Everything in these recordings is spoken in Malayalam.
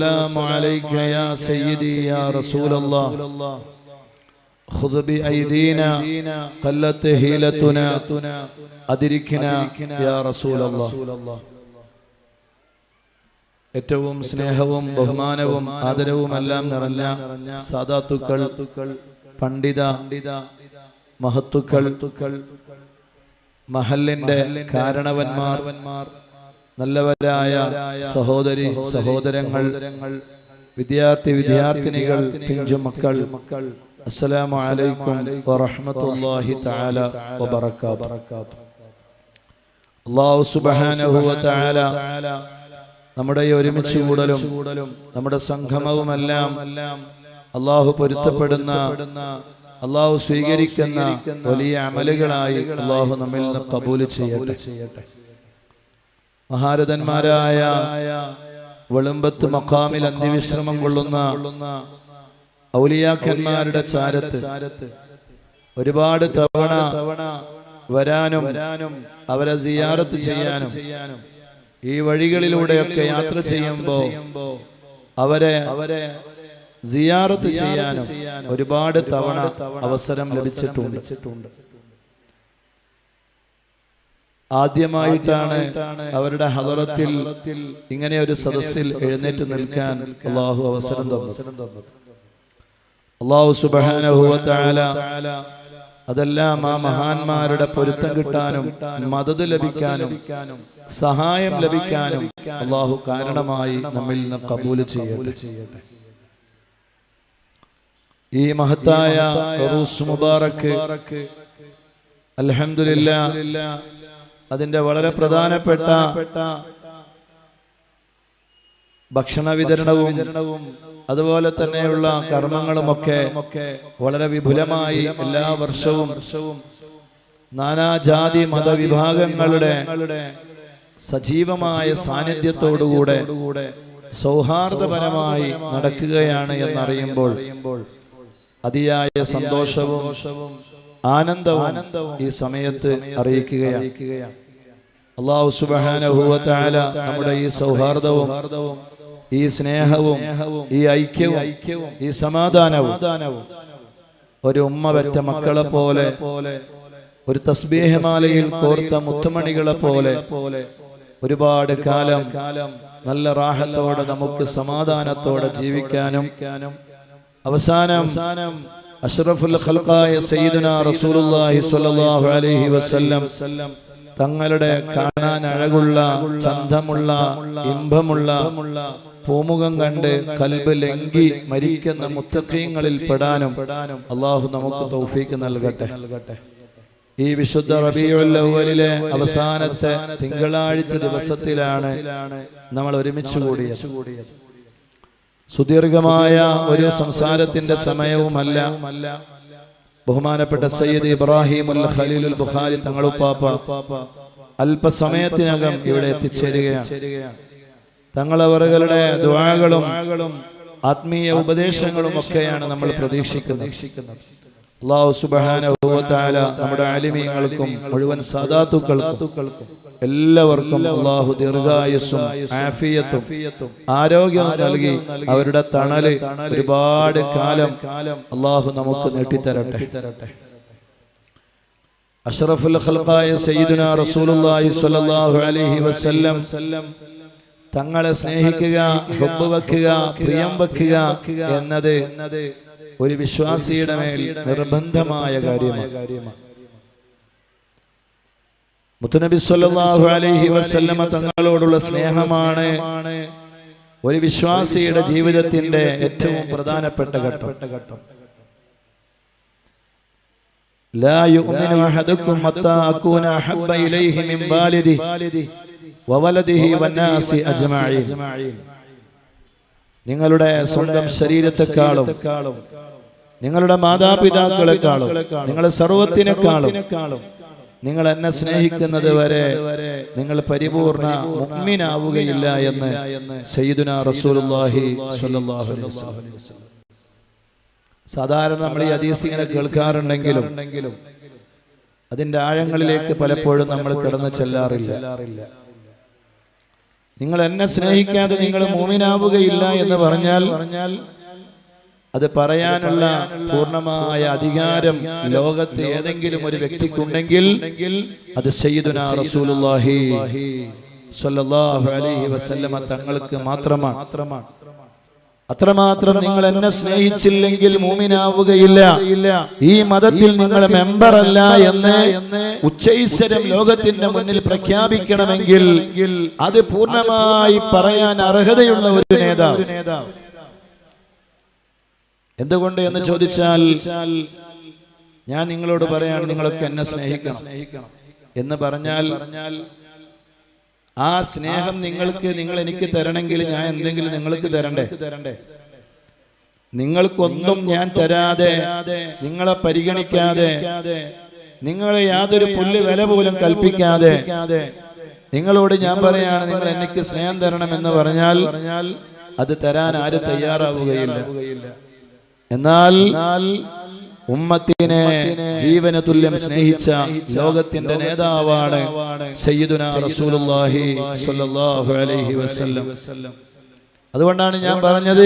والسلام عليك يا سيدي يا رسول الله خذ بأيدينا قلت هيلتنا أدركنا يا رسول الله. ഏറ്റവും സ്നേഹവും ബഹുമാനവും ആദരവും എല്ലാം നിറഞ്ഞ സാദാത്തുക്കൾ, പണ്ഡിത മഹത്തുക്കൾ, മഹല്ലിന്റെ കാരണവന്മാർ, നല്ലവരായ സഹോദരി സഹോദരങ്ങൾ, വിദ്യാർത്ഥിനികൾ, പിഞ്ചുമക്കൾ, അസ്സലാമു അലൈക്കും വറഹ്മത്തുള്ളാഹി തആല വബറകാതുഹു. അല്ലാഹു സുബ്ഹാനഹു വ തആല നമ്മുടെ ഈ ഒരുമിച്ച് കൂടലും നമ്മുടെ സംഗമവുമെല്ലാം അല്ലാഹു പൊരുത്തപ്പെടുന്ന, അല്ലാഹു സ്വീകരിക്കുന്ന വലിയ അമലുകളായി അല്ലാഹു നമ്മിൽ നിന്ന് ഖബൂൽ ചെയ്യട്ടെ. മഹാരഥന്മാരായ വെളുമ്പത്ത് മഖാമിൽ അന്ത്യവിശ്രമം കൊള്ളുന്ന ഔലിയാക്കന്മാരുടെ ചാരത്ത് ഒരുപാട് തവണ വരാനും അവരെ സിയാറത്ത് ചെയ്യാനും ഈ വഴികളിലൂടെയൊക്കെ യാത്ര ചെയ്യുമ്പോൾ അവരെ സിയാറത്ത് ചെയ്യാനും ഒരുപാട് തവണ അവസരം ലഭിച്ചിട്ടുണ്ട്. ആദ്യമായിട്ടാണ് അവരുടെ ഹദറത്തിൽ ഇങ്ങനെ ഒരു സദസ്സിൽ എഴുന്നേറ്റ് നിൽക്കാൻ അല്ലാഹു അവസരം തന്നത്. അല്ലാഹു സുബ്ഹാനഹു വ തആല അതെല്ലാം ആ മഹാന്മാരുടെ പൊരുത്തം കിട്ടാനും മദദ് ലഭിക്കാനും സഹായം ലഭിക്കാനും അല്ലാഹു കാരണമായി നമ്മിൽ നിന്ന് ഖബൂൽ ചെയ്യട്ടെ. ഈ മഹത്തായ ഉറൂസ് മുബാറക്ക് അൽഹംദുലില്ലാഹ് അതിന്റെ വളരെ പ്രധാനപ്പെട്ട ഭക്ഷണ വിതരണവും അതുപോലെ തന്നെയുള്ള കർമ്മങ്ങളുമൊക്കെ വളരെ വിപുലമായി എല്ലാ വർഷവും നാനാജാതി മതവിഭാഗങ്ങളുടെ സജീവമായ സാന്നിധ്യത്തോടുകൂടെ സൗഹാർദ്ദപരമായി നടക്കുകയാണ് എന്നറിയുമ്പോൾ അതിയായ സന്തോഷവും ആനന്ദവും ഈ സമയത്ത് അറിയിക്കുകയാണ്. അല്ലാഹു സുബ്ഹാനഹു വ തആല നമ്മുടെ ഈ സൗഹാർദ്ദവും ഈ സ്നേഹവും ഈ ഐക്യവും ഈ സമാധാനവും ഒരു ഉമ്മ പെറ്റ മക്കളെ പോലെ, ഒരു തസ്ബീഹ് മാലയിൽ കോർത്ത മുത്തുമണികളെ പോലെ ഒരുപാട് കാലം നല്ല റാഹത്തോടെ നമുക്ക് സമാധാനത്തോടെ ജീവിക്കാനും അവസാനം അഷ്റഫുൽ ഖൽഖായ സയ്യിദുനാ റസൂലുള്ളാഹി സ്വല്ലല്ലാഹു അലൈഹി വസല്ലം തങ്ങളുടെ കാണാൻ അഴകുള്ള, ചന്തമുള്ള, ഇമ്പമുള്ള പൂമുഖം കണ്ട് കൽബ് ലംഘി മരിക്കുന്ന മുത്തഖീങ്ങളിൽ പെടാനും അല്ലാഹു നമുക്ക് തൗഫീഖ് നൽകട്ടെ. ഈ വിശുദ്ധ റബീഉൽ അവ്വലിലെ അവസാനത്തെ തിങ്കളാഴ്ച ദിവസത്തിലാണ് നമ്മൾ ഒരുമിച്ച് കൂടിയത്. സുദീർഘമായ ഒരു സംസാരത്തിന്റെ സമയവുമല്ല. ബഹുമാനപ്പെട്ട സയ്യിദ് ഇബ്രാഹിമുൽ ഖലീലുൽ ബുഖാരി തങ്ങളുപ്പാപ്പ അല്പസമയത്തിനകം ഇവിടെ എത്തിച്ചേരുകയാണ്. തങ്ങളവറുകളുടെ ദുആകളും ആത്മീയ ഉപദേശങ്ങളും ഒക്കെയാണ് നമ്മൾ പ്രതീക്ഷിക്കുന്നത്. അല്ലാഹു സുബ്ഹാനഹു വ തആല നമ്മുടെ ആലിമീങ്ങൾക്കും മുഴുവൻ സാദാത്തുക്കൾക്കും എല്ലാവർക്കും അല്ലാഹു ദീർഘായുസ്സും ആഫിയത്തും ആരോഗ്യവും നൽകി അവരുടെ തണല് ഒരുപാട് കാലം അല്ലാഹു നമുക്ക് നീട്ടിത്തരട്ടെ. അഷ്റഫുൽ ഖൽഖായ സയ്യിദുനാ റസൂലുള്ളാഹി സ്വല്ലല്ലാഹു അലൈഹി വസല്ലം തങ്ങളെ സ്നേഹിക്കുക, ഹുബ്ബ് വെക്കുക, പ്രിയം വെക്കുക എന്നത് ഒരു വിശ്വാസിയുടെ മേൽ നിർബന്ധമായ കാര്യമാണ്. മുത്തുനബി സ്വല്ലല്ലാഹു അലൈഹി വസല്ലമ തങ്ങളോടുള്ള സ്നേഹമാണ് ഒരു വിശ്വാസിയുടെ ജീവിതത്തിന്റെ ഏറ്റവും പ്രധാനപ്പെട്ട ഘട്ടം. ലാ യുഅ്മിനു അഹദുക്കും ഹത്താ അകൂന അഹബ്ബ ഇലൈഹി മിൻ വാലിദിഹി വവലദിഹി വന്നാസി അജ്മഈൻ. നിങ്ങളുടെ സ്വന്തം ശരീരത്തെക്കാളും, നിങ്ങളുടെ മാതാപിതാക്കളെക്കാളും, നിങ്ങളുടെ സർവ്വത്തിനേക്കാളും നിങ്ങൾ എന്നെ സ്നേഹിക്കുന്നത് വരെ നിങ്ങൾ പരിപൂർണ മുഅ്മിനാവുകയില്ല എന്ന് സയ്യിദുനാ റസൂലുള്ളാഹി സ്വല്ലല്ലാഹു അലൈഹി വസല്ലം. സാധാരണ നമ്മൾ ഈ ഹദീസ് ഇങ്ങനെ കേൾക്കാറുണ്ടെങ്കിലും അതിന്റെ ആഴങ്ങളിലേക്ക് പലപ്പോഴും നമ്മൾ കടന്നു ചെല്ലാറില്ല. നിങ്ങൾ എന്നെ സ്നേഹിക്കാതെ നിങ്ങൾ മുഅ്മിനാവുകയില്ല എന്ന് പറഞ്ഞാൽ അത് പറയാനുള്ള പൂർണ്ണമായ അധികാരം ലോകത്ത് ഏതെങ്കിലും ഒരു വ്യക്തിക്കുണ്ടെങ്കിൽ അത് സയ്യിദുനാ റസൂലുള്ളാഹി സ്വല്ലല്ലാഹു അലൈഹി വസല്ലമ തങ്ങൾക്ക് മാത്രമാണ്. അത്രമാത്രം നിങ്ങൾ എന്നെ സ്നേഹിച്ചില്ലെങ്കിൽ മുഅ്മിനാവുകയില്ല, ഈ മതത്തിൽ നിങ്ങൾ മെമ്പറല്ല എന്ന് ഉച്ചൈസ്വരം ലോകത്തിന്റെ മുന്നിൽ പ്രഖ്യാപിക്കണമെങ്കിൽ അത് പൂർണ്ണമായി പറയാൻ അർഹതയുള്ള ഒരു നേതാവ്. എന്തുകൊണ്ട് എന്ന് ചോദിച്ചാൽ, ഞാൻ നിങ്ങളോട് പറയാണ് നിങ്ങളൊക്കെ എന്നെ സ്നേഹിക്കണം എന്ന് പറഞ്ഞാൽ ആ സ്നേഹം നിങ്ങൾ എനിക്ക് തരണമെങ്കിൽ ഞാൻ എന്തെങ്കിലും നിങ്ങൾക്ക് തരണ്ടേ? നിങ്ങൾക്കൊന്നും ഞാൻ തരാതെ, നിങ്ങളെ പരിഗണിക്കാതെ, നിങ്ങളെ യാതൊരു പുല്ല് വില പോലും കൽപ്പിക്കാതെ നിങ്ങളോട് ഞാൻ പറയാണ് നിങ്ങൾ എനിക്ക് സ്നേഹം തരണം എന്ന് പറഞ്ഞാൽ അത് തരാൻ ആരും തയ്യാറാവുകയില്ല. എന്നാൽ ഉമ്മത്തിനെ ജീവന തുല്യം സ്നേഹിച്ച ലോകത്തിന്റെ നേതാവാണ് സയ്യിദുനാ റസൂലുള്ളാഹി സ്വല്ലല്ലാഹു അലൈഹി വസല്ലം. അതുകൊണ്ടാണ് ഞാൻ പറഞ്ഞത്,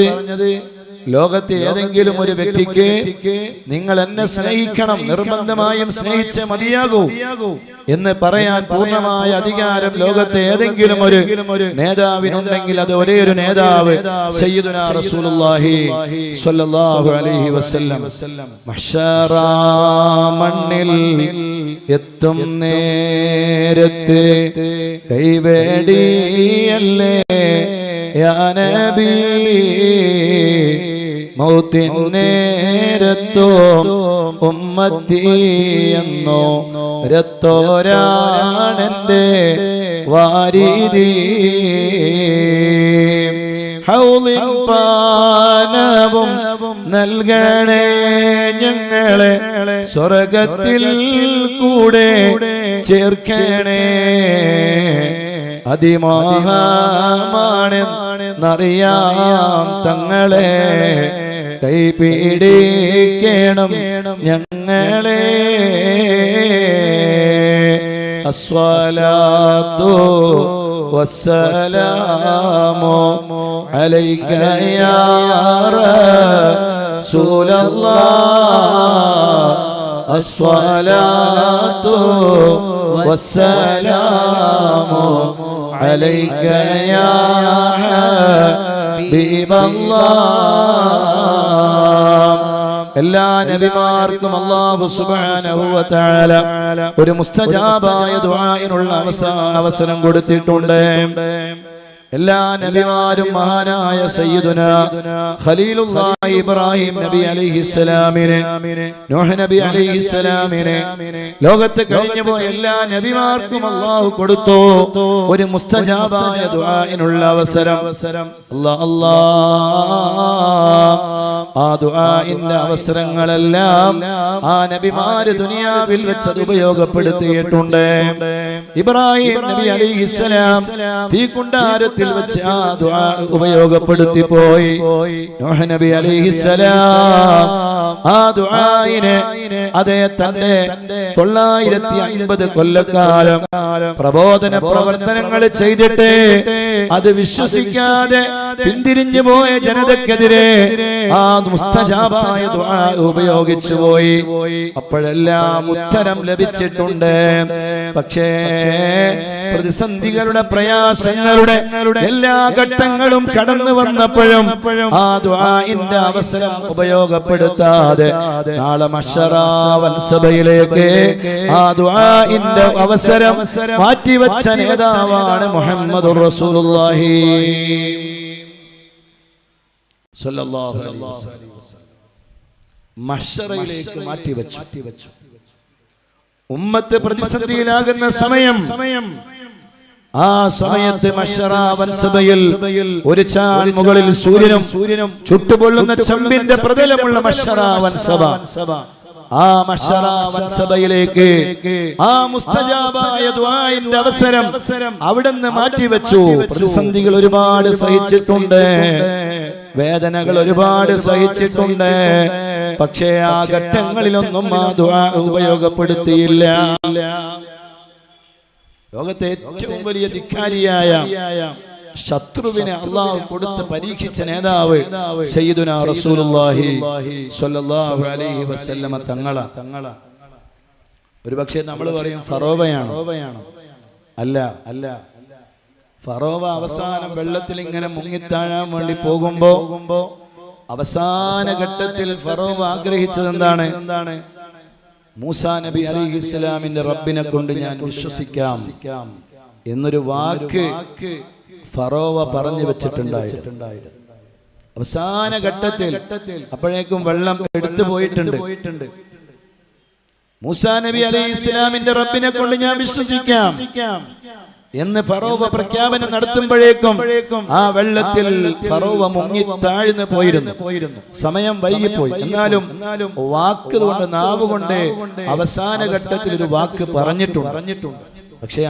ലോകത്തെ ഏതെങ്കിലും ഒരു വ്യക്തിക്ക് നിങ്ങൾ എന്നെ സ്നേഹിക്കണം, നിർബന്ധമായും സ്നേഹിച്ചേ മതിയാകൂ എന്ന് പറയാൻ പൂർണ്ണമായ അധികാരം ലോകത്തെ ഏതെങ്കിലും ഒരു നേതാവിനുണ്ടെങ്കിൽ അത് ഒരേ ഒരു നേതാവ് സയ്യിദുനാ റസൂലുള്ളാഹി സ്വല്ലല്ലാഹു അലൈഹി വസല്ലം. മഹ്ശറ മണ്ണിൽ എത്തും നേരത്ത് കൈവേടിയല്ലേ യാ നബി, മൗത്തിൻ നേരത്തോ ഉമ്മത്തി എന്നോ രത്തോരാണെന്റെ വാരിദി, ഹൗലിൻ പാനവും നൽകണേ ഞങ്ങളെ സ്വർഗത്തിൽ കൂടെ ചേർക്കണേ, അതിമോഹമാണെന്നറിയാം തങ്ങളെ കൈപിടിക്കണം ഞങ്ങളെ, അസ്സലാത്തു വസ്സലാമു അലൈക യാ റസൂലല്ലാഹ്, അസ്സലാത്തു വസ്സലാമു അലൈക യാ ഹബീബല്ലാഹ്. എല്ലാ നബിമാർക്കും അല്ലാഹു സുബ്ഹാനഹു വ തആല ഒരു മുസ്തജാബായ ദുആഇനുള്ള അവസരം കൊടുത്തിട്ടുണ്ട്. എല്ലാ നബിമാരും മഹാനായ സയ്യിദുനാ ഖലീലുള്ളാഹി ഇബ്രാഹിം നബി അലൈഹിസ്സലാമിനെ, നൂഹ് നബി അലൈഹിസ്സലാമിനെ, ലോകത്ത് കഴിഞ്ഞുപോയ എല്ലാ നബിമാർക്കും അല്ലാഹു കൊടുത്തു ഒരു മുസ്തജാബായ ദുആഇനുള്ള അവസരം. ആ ദുആഇന്റെ അവസരങ്ങളെല്ലാം ആ നബിമാര് ദുനിയാവിൽ വെച്ച് അത് ഉപയോഗപ്പെടുത്തിയിട്ടുണ്ട്. ഇബ്രാഹിം നബി അലൈഹിസ്സലാം തീക്കുണ്ടാരത്തിൽ വെച്ച് ആ ദുആ ഉപയോഗപ്പെടുത്തി പോയി. നൂഹ് നബി അലൈഹിസ്സലാം ആ ദുആഇനെ അതേ തന്റെ 950 കൊല്ലക്കാലം പ്രബോധന പ്രവർത്തനങ്ങൾ ചെയ്തിട്ട് അത് വിശ്വസിക്കാതെ പിന്തിരിഞ്ഞു പോയ ജനതക്കെതിരെ ആ മുസ്തജാബായ ദുആ ഉപയോഗിച്ചു പോയി. അപ്പോഴെല്ലാം ഉത്തരം ലഭിച്ചിട്ടുണ്ട്. പക്ഷേ പ്രതിസന്ധികളുടെ പ്രയാസങ്ങളുടെ എല്ലാ ഘട്ടങ്ങളും കടന്നു വന്നപ്പോഴും ആ ദുആഇന്റെ അവസരം ഉപയോഗപ്പെടുത്താതെ നാളെ മഹ്ശറ വൻസഭയിലേക്ക് ആ ദുആഇന്റെ അവസരം മാറ്റിവെച്ച നേതാവാണ് മുഹമ്മദുർ റസൂലുള്ളാഹി സ്വല്ലല്ലാഹു അലൈഹി വസല്ലം. മഹ്ശറയിലേക്ക് മാറ്റിവെച്ചു. ഉമ്മത്ത് പ്രതിസന്ധിയിലാകുന്ന സമയം, ആ സമയത്ത് മഹ്ശറ വൻസഭയിൽ ഒരു ചാൺ മുകളിൽ സൂര്യനും ചുട്ടുപൊള്ളുന്ന ചെമ്പിന്റെ പ്രതലമുള്ള മഹ്ശറ വൻസഭ, ആ മഹ്ശറ വൻസഭയിലേക്ക് ആ മുസ്തജാബായ ദുആഇന്റെ അവസരം അവിടുന്ന് മാറ്റിവെച്ചു. പ്രതിസന്ധികൾ ഒരുപാട് സഹിച്ചിട്ടുണ്ട്, വേദനകൾ ഒരുപാട് സഹിച്ചിട്ടുണ്ട്. പക്ഷേ ആ ഘട്ടങ്ങളിലൊന്നും ആ ദുആ ഉപയോഗപ്പെടുത്തിയില്ല. ലോകത്തെ ഏറ്റവും വലിയ ധിക്കാരിയായ ശത്രുവിനെ അള്ളാഹു കൊടുത്ത് പരീക്ഷിച്ച നേതാവ് സയ്യിദുനാ റസൂലുള്ളാഹി സ്വല്ലല്ലാഹു അലൈഹി വസല്ലമ തങ്ങള. ഒരുപക്ഷെ നമ്മൾ പറയും ഫറോവയാണോ? അല്ല. ഫറോവ അവസാനം വെള്ളത്തിൽ ഇങ്ങനെ മുങ്ങിത്താഴാൻ വേണ്ടി പോകുമ്പോ അവസാന ഘട്ടത്തിൽ ഫറോവ ആഗ്രഹിച്ചത് എന്താണ്? മൂസാ നബി അലൈഹിസ്സലാമിന്റെ റബ്ബിനെ കൊണ്ട് ഞാൻ വിശ്വസിക്കാം എന്നൊരു വാക്ക് ഫറോവ പറഞ്ഞു വെച്ചിട്ടുണ്ടായിരുന്നു. അവസാന ഘട്ടത്തിൽ അപ്പോഴേക്കും വെള്ളം എടുത്തു പോയിട്ടുണ്ട്. മൂസാ നബി അലൈഹിസ്സലാമിന്റെ റബ്ബിനെ കൊണ്ട് ഞാൻ വിശ്വസിക്കാം എന്ന് ഫറോവ പ്രഖ്യാപനം നടത്തുമ്പോഴേക്കും ആ വെള്ളത്തിൽ ഫറോവ മുങ്ങി താഴ്ന്നു പോയിരുന്നു. സമയം വൈകിപ്പോയി. എന്നാലും വാക്കുകൊണ്ട് നാവ് കൊണ്ട് അവസാന ഘട്ടത്തിൽ ഒരു വാക്ക് പറഞ്ഞിട്ടുണ്ട്. പക്ഷേ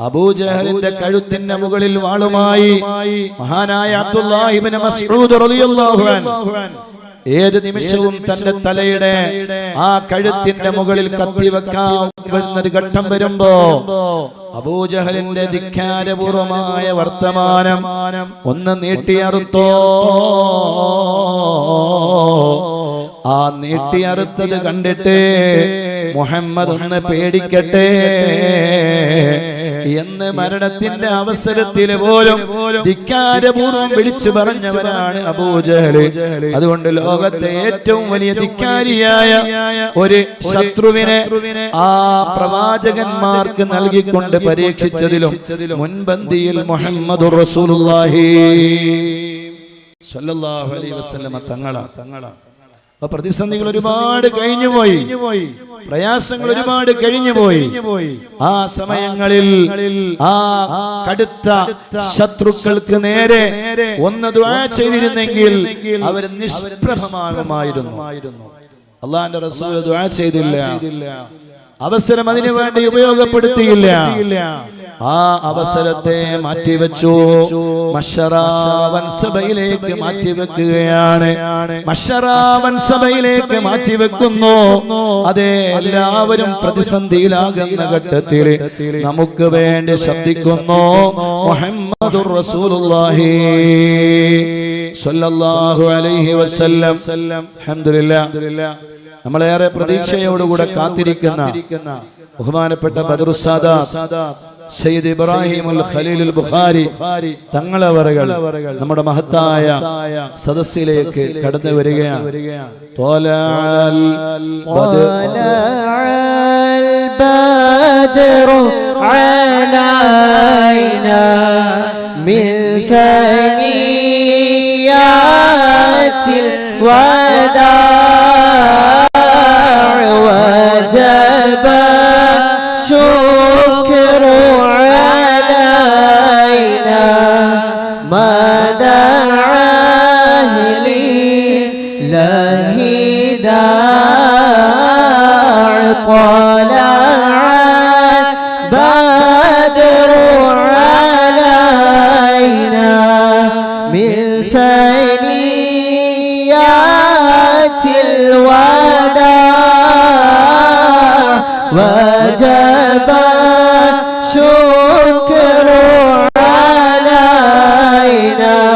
അബൂജഹലിന്റെ കഴുത്തിന്റെ മുകളിൽ വാളുമായി മഹാനായ അബ്ദുല്ലാഹി ഇബ്നു മസ്ഊദ് റളിയല്ലാഹു അൻഹു ഏത് നിമിഷവും തന്റെ തലയുടെ ആ കഴുത്തിന്റെ മുകളിൽ കത്തിവെക്കാവുന്ന ഘട്ടം വരുമ്പോ അബൂജഹലിന്റെ ധിക്കാരപൂർവമായ വർത്തമാനം ഒന്ന് നീട്ടിയറുത്തോ. ആ നീട്ടിയറുത്തത് കണ്ടിട്ട് മുഹമ്മദ് ഒന്ന് പേടിക്കട്ടെ എന്ന് മരണത്തിന്റെ അവസരത്തിൽ പോലും ധിക്കാരപൂർവ്വം വിളിച്ചു പറഞ്ഞവരാണ് അബൂജഹൽ. അതുകൊണ്ട് ലോകത്തെ ഏറ്റവും വലിയ ധിക്കാരിയായ ഒരു ശത്രുവിനെ ആ പ്രവാചകന്മാർക്ക് നൽകിക്കൊണ്ട് പരീക്ഷിച്ചതിലും മുൻപന്തിയിൽ മുഹമ്മദുർ റസൂലുള്ളാഹി സ്വല്ലല്ലാഹു അലൈഹി വസല്ലമ തങ്ങളാ. പ്രതിസന്ധികൾ ഒരുപാട് കഴിഞ്ഞുപോയി, പ്രയാസങ്ങൾ ഒരുപാട് കഴിഞ്ഞുപോയി. ആ സമയങ്ങളിൽ ആ കടുത്ത ശത്രുക്കൾക്ക് നേരെ ഒന്ന് ദുആ ചെയ്തിരുന്നെങ്കിൽ അവർ നിഷ്പ്രഭമാകുമായിരുന്നു. അല്ലാഹുവിന്റെ റസൂൽ ദുആ ചെയ്തില്ല, അവസരം അതിനു വേണ്ടി ഉപയോഗപ്പെടുത്തിയില്ല. ആ അവസരത്തെ മാറ്റിവെച്ചു, മശ്ശറാവൻസഭയിലേക്ക് മാറ്റിവെക്കുകയാണ്. മശ്ശറാവൻസഭയിലേക്ക് മാറ്റിവെക്കുന്നു. അതെ, എല്ലാവരും പ്രതിസന്ധിയിലാകുന്ന ഘട്ടത്തിൽ നമുക്ക് വേണ്ടി ശബ്ദിക്കുന്നു മുഹമ്മദുർ റസൂലുള്ളാഹി സ്വല്ലല്ലാഹു അലൈഹി വസല്ലം. അൽഹംദുലില്ലാഹ്, നമ്മളേറെ പ്രതീക്ഷയോടുകൂടെ കാത്തിരിക്കുന്ന ബഹുമാനപ്പെട്ട ബദറുസ്സാദാത്ത് സയ്യിദ് ഇബ്രാഹിമുൽ ഖലീലുൽ ബുഖാരി തങ്ങളവറുകൾ നമ്മുടെ മഹത്തായ സദസ്സിലേക്ക് കടന്നു വരികയാണ്. ത്വലഅൽ ബദ്റു അലൈനാ മിൻ ഫനിയാത്തിൽ വദാ وجب شكر علينا